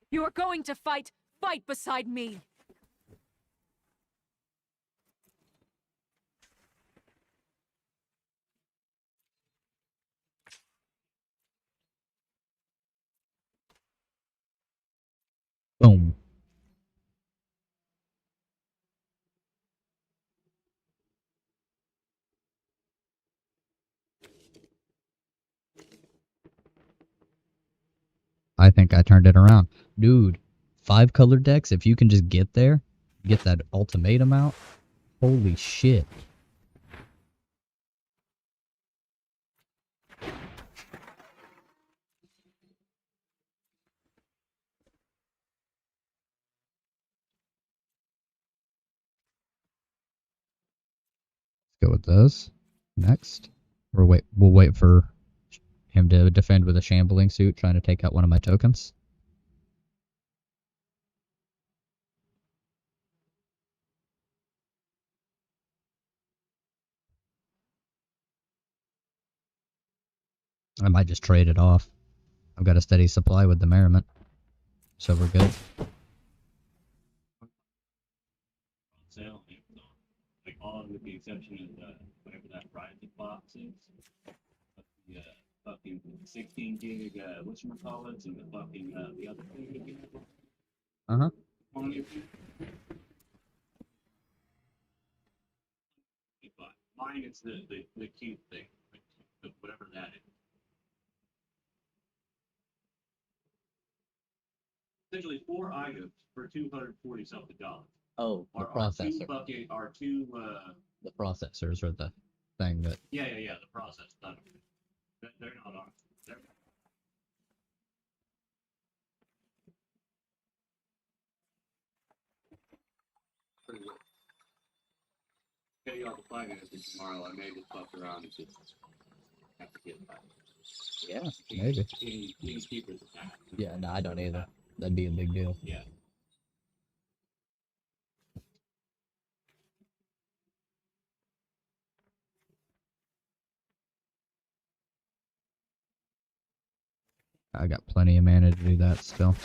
You are going to fight. Fight beside me. Boom. I think I turned it around. Dude, 5 color decks, if you can just get there, get that ultimatum out, holy shit. Let's go with those. Next. We'll wait for him to defend with a shambling suit, trying to take out one of my tokens. I might just trade it off. I've got a steady supply with the merriment, so we're good. Sale, like all with the exception of whatever that private box is. The fucking 16 gig, whatchamacallits, and the fucking the other thing. Uh-huh. Mine is the cute thing, whatever that is. Essentially 4 items for $240 something. Oh, the processor. The processors are the thing that... Yeah, the process. They're not on. They're... Pretty good. Pay off the finances tomorrow. I may just fuck around and just have to get it back. Yeah, maybe. Any keepers attack. Yeah, no, I don't either. That'd be a big deal. Yeah. I got plenty of mana to do that still.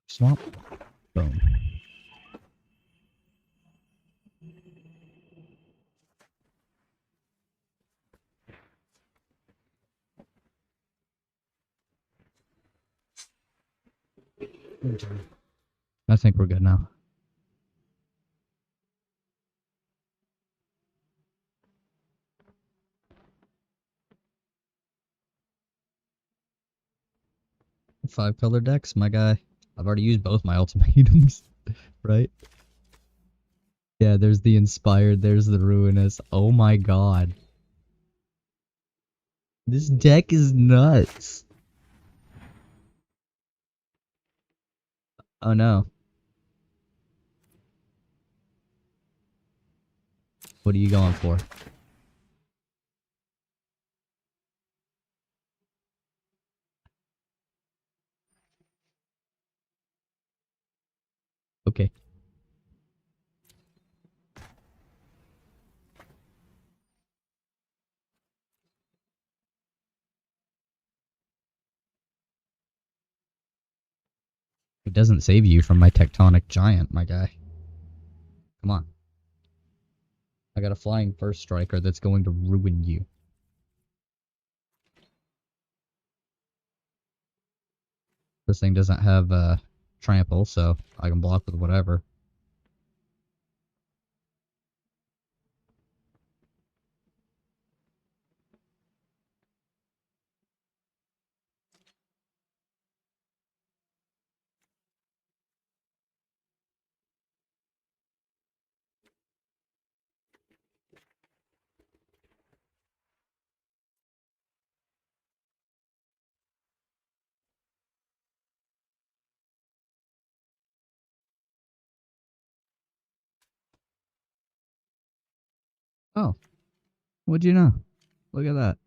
Swamp. Boom. I think we're good now. Five color decks, my guy. I've already used both my ultimatums, right? Yeah, there's the Inspired, there's the Ruinous. Oh my god. This deck is nuts. Oh no. What are you going for? Okay. It doesn't save you from my Tectonic Giant, my guy. Come on. I got a flying first striker that's going to ruin you. This thing doesn't have trample, so I can block with whatever. Oh. What'd you know? Look at that.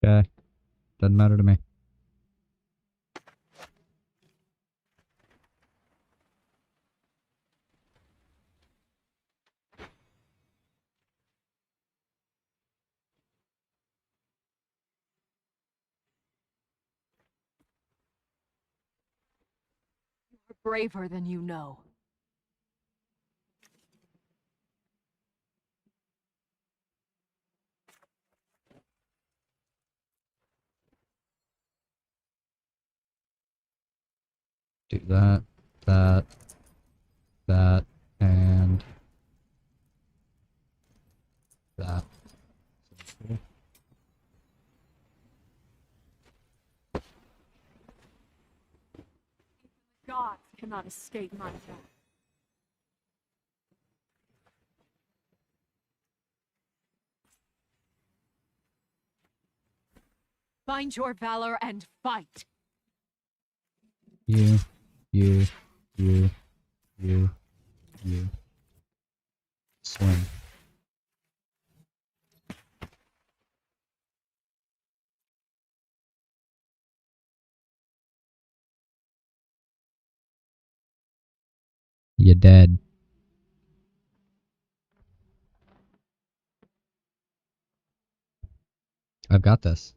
Okay. Doesn't matter to me. You're braver than you know. Do that, that, and that. Gods cannot escape my wrath. Find your valor and fight. You. Swing. You're dead. I've got this.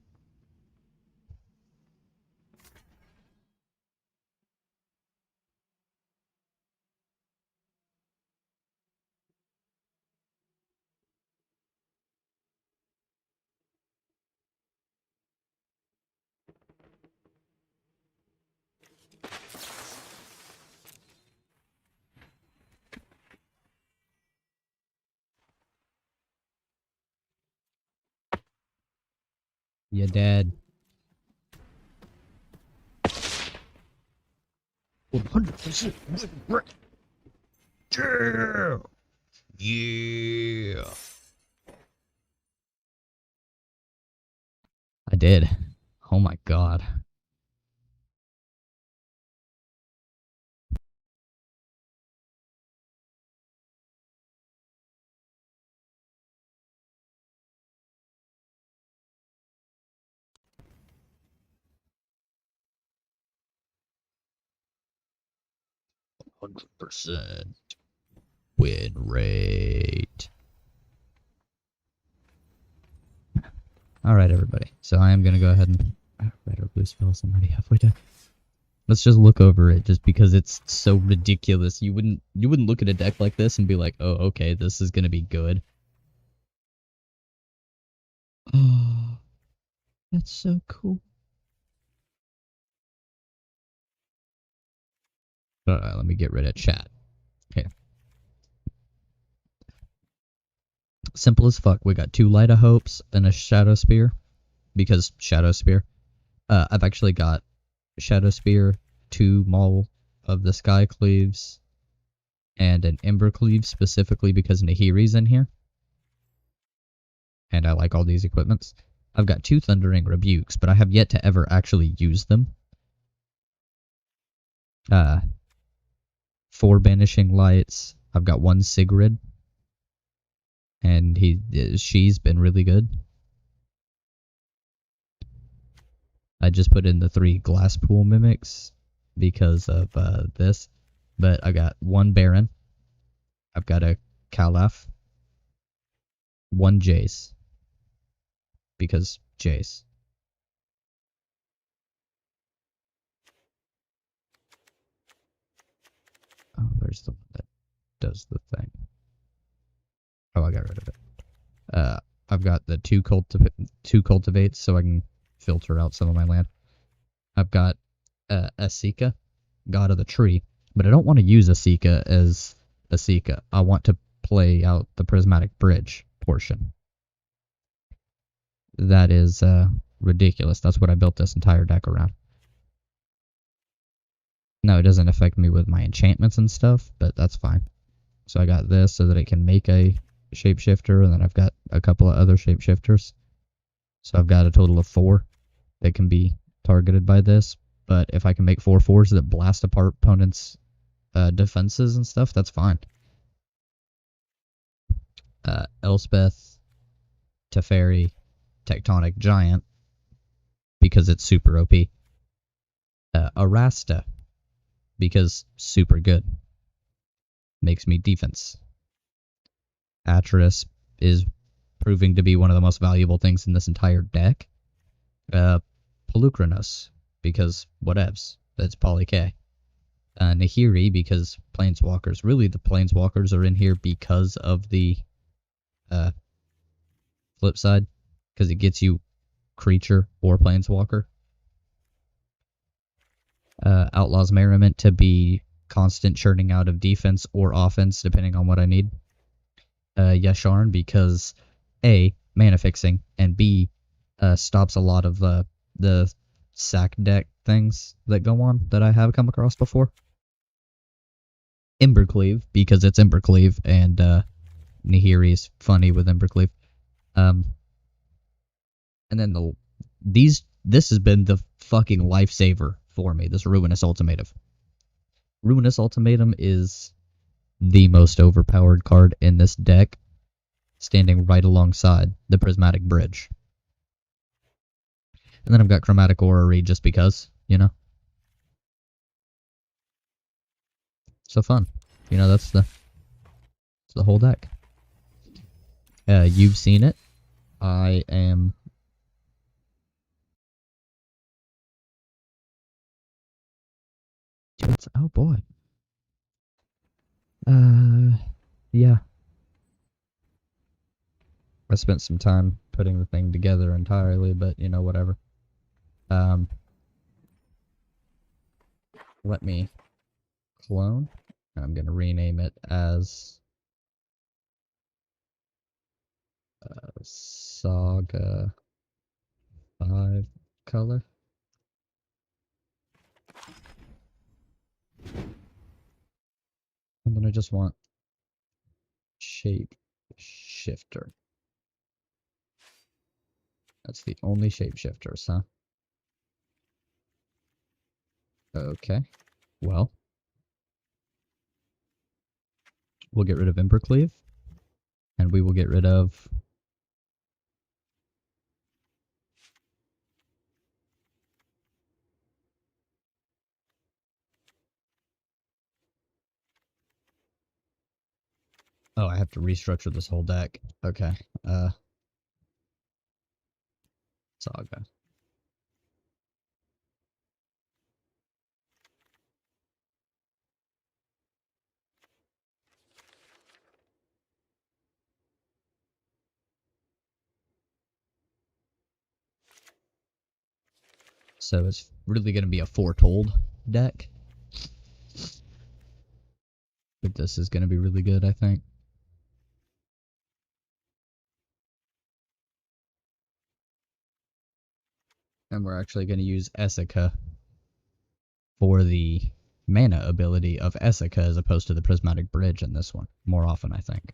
You're dead. 100%. Yeah. I did. Oh my god. %. win rate. Alright, everybody. So I am going to go ahead and... red or blue spells, I'm already halfway done. Let's just look over it, just because it's so ridiculous. You wouldn't look at a deck like this and be like, oh, okay, this is going to be good. Oh, that's so cool. Let me get rid of chat. Okay. Simple as fuck. We got 2 Light of Hopes and a Shadow Spear. Because Shadow Spear. I've actually got Shadow Spear, 2 Maul of the Sky Cleaves, and an Ember Cleave specifically because Nahiri's in here. And I like all these equipments. I've got 2 Thundering Rebukes, but I have yet to ever actually use them. 4 Banishing Lights. I've got 1 Sigrid. And she's been really good. I just put in the 3 Glasspool Mimics because of this. But I got 1 Baron. I've got a Calaf. 1 Jace. Because Jace. Oh, there's the one that does the thing. Oh, I got rid of it. I've got the 2 cultivates so I can filter out some of my land. I've got Asika, God of the Tree, but I don't want to use Asika as Asika. I want to play out the Prismatic Bridge portion. That is ridiculous. That's what I built this entire deck around. No, it doesn't affect me with my enchantments and stuff, but that's fine. So I got this so that it can make a shapeshifter, and then I've got a couple of other shapeshifters. So I've got a total of 4 that can be targeted by this. But if I can make 4 4s that blast apart opponents' defenses and stuff, that's fine. Elspeth, Teferi, Tectonic Giant, because it's super OP. Arasta, because super good. Makes me defense. Atris is proving to be one of the most valuable things in this entire deck. Pelucranos, because whatevs. That's Poly K. Nahiri, because Planeswalkers. Really, the Planeswalkers are in here because of the flip side. Because it gets you creature or Planeswalker. Outlaw's Merriment to be constant churning out of defense or offense, depending on what I need. Yasharn, because A, mana fixing, and B, stops a lot of the sack deck things that go on that I have come across before. Embercleave, because it's Embercleave, and Nahiri's funny with Embercleave. And then this has been the fucking lifesaver for me, this Ruinous Ultimatum. Ruinous Ultimatum is the most overpowered card in this deck, standing right alongside the Prismatic Bridge. And then I've got Chromatic Orrery just because, you know. So fun. You know, that's the whole deck. You've seen it. I am... Oh boy. Yeah. I spent some time putting the thing together entirely, but, you know, whatever. Let me clone. I'm going to rename it as Saga 5 color. And then I just want shape shifter. That's the only shapeshifters, huh? Okay. Well, we'll get rid of Embercleave, and we will get rid of Oh, I have to restructure this whole deck. Okay. Saga. So it's really going to be a foretold deck. But this is going to be really good, I think. And we're actually going to use Essica for the mana ability of Essica as opposed to the Prismatic Bridge in this one. More often, I think.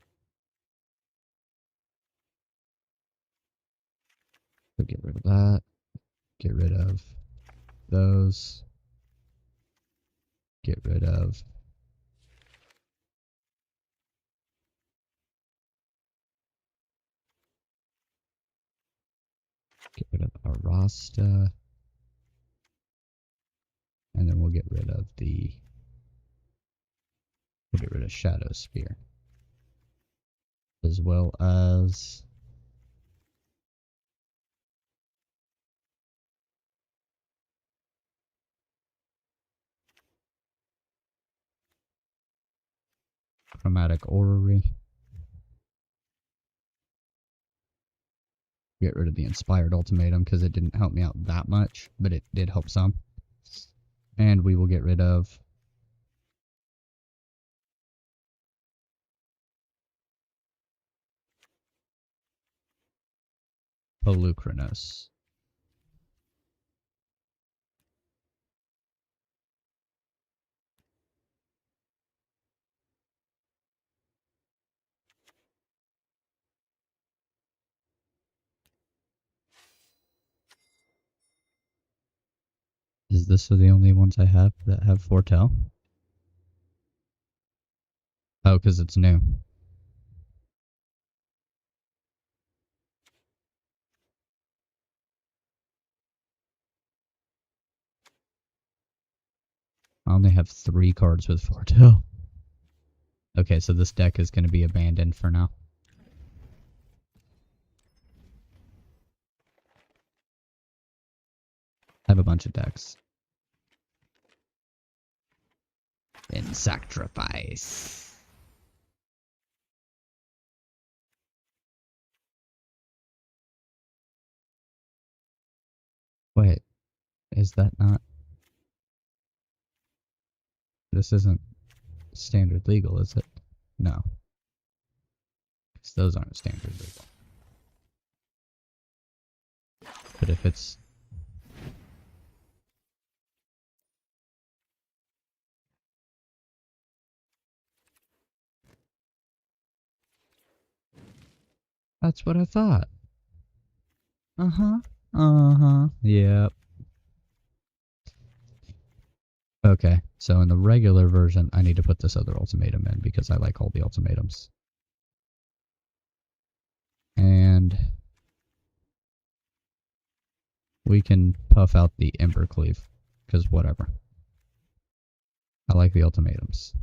So get rid of that. Get rid of those. Get rid of Arasta. And then we'll get rid of Shadow Spear. As well as Chromatic Orrery. Get rid of the Inspired Ultimatum because it didn't help me out that much, but it did help some. And we will get rid of Polukranos. Is this the only ones I have that have Foretell? Oh, because it's new. I only have 3 cards with Foretell. Okay, so this deck is going to be abandoned for now. I have a bunch of decks. In sacrifice. Wait, is that not? This isn't standard legal, is it? No. Because those aren't standard legal. But if it's... That's what I thought. Uh-huh. Uh-huh. Yep. Okay, so in the regular version, I need to put this other ultimatum in because I like all the ultimatums. And we can puff out the Embercleave, because whatever. I like the ultimatums.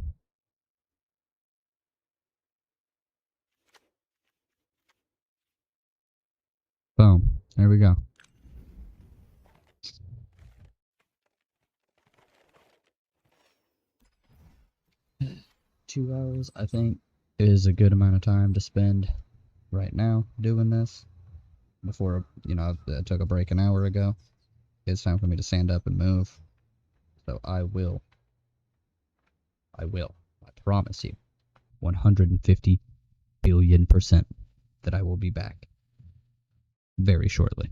Boom. There we go. Two hours, I think, is a good amount of time to spend right now doing this. Before, I took a break an hour ago. It's time for me to stand up and move. So I will. I promise you. 150 billion% that I will be back. Very shortly.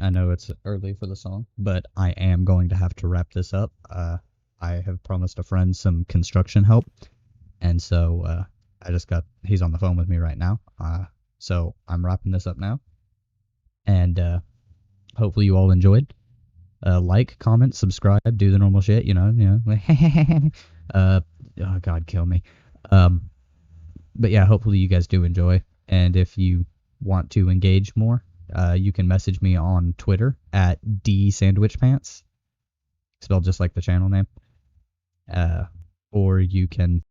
I know it's early for the song, but I am going to have to wrap this up. I have promised a friend some construction help, and so he's on the phone with me right now. So I'm wrapping this up now, and hopefully you all enjoyed. Like, comment, subscribe, do the normal shit, you know. Oh God, kill me. But yeah, hopefully you guys do enjoy, and if you want to engage more, you can message me on Twitter at @Sandwhichpants, spelled just like the channel name, or you can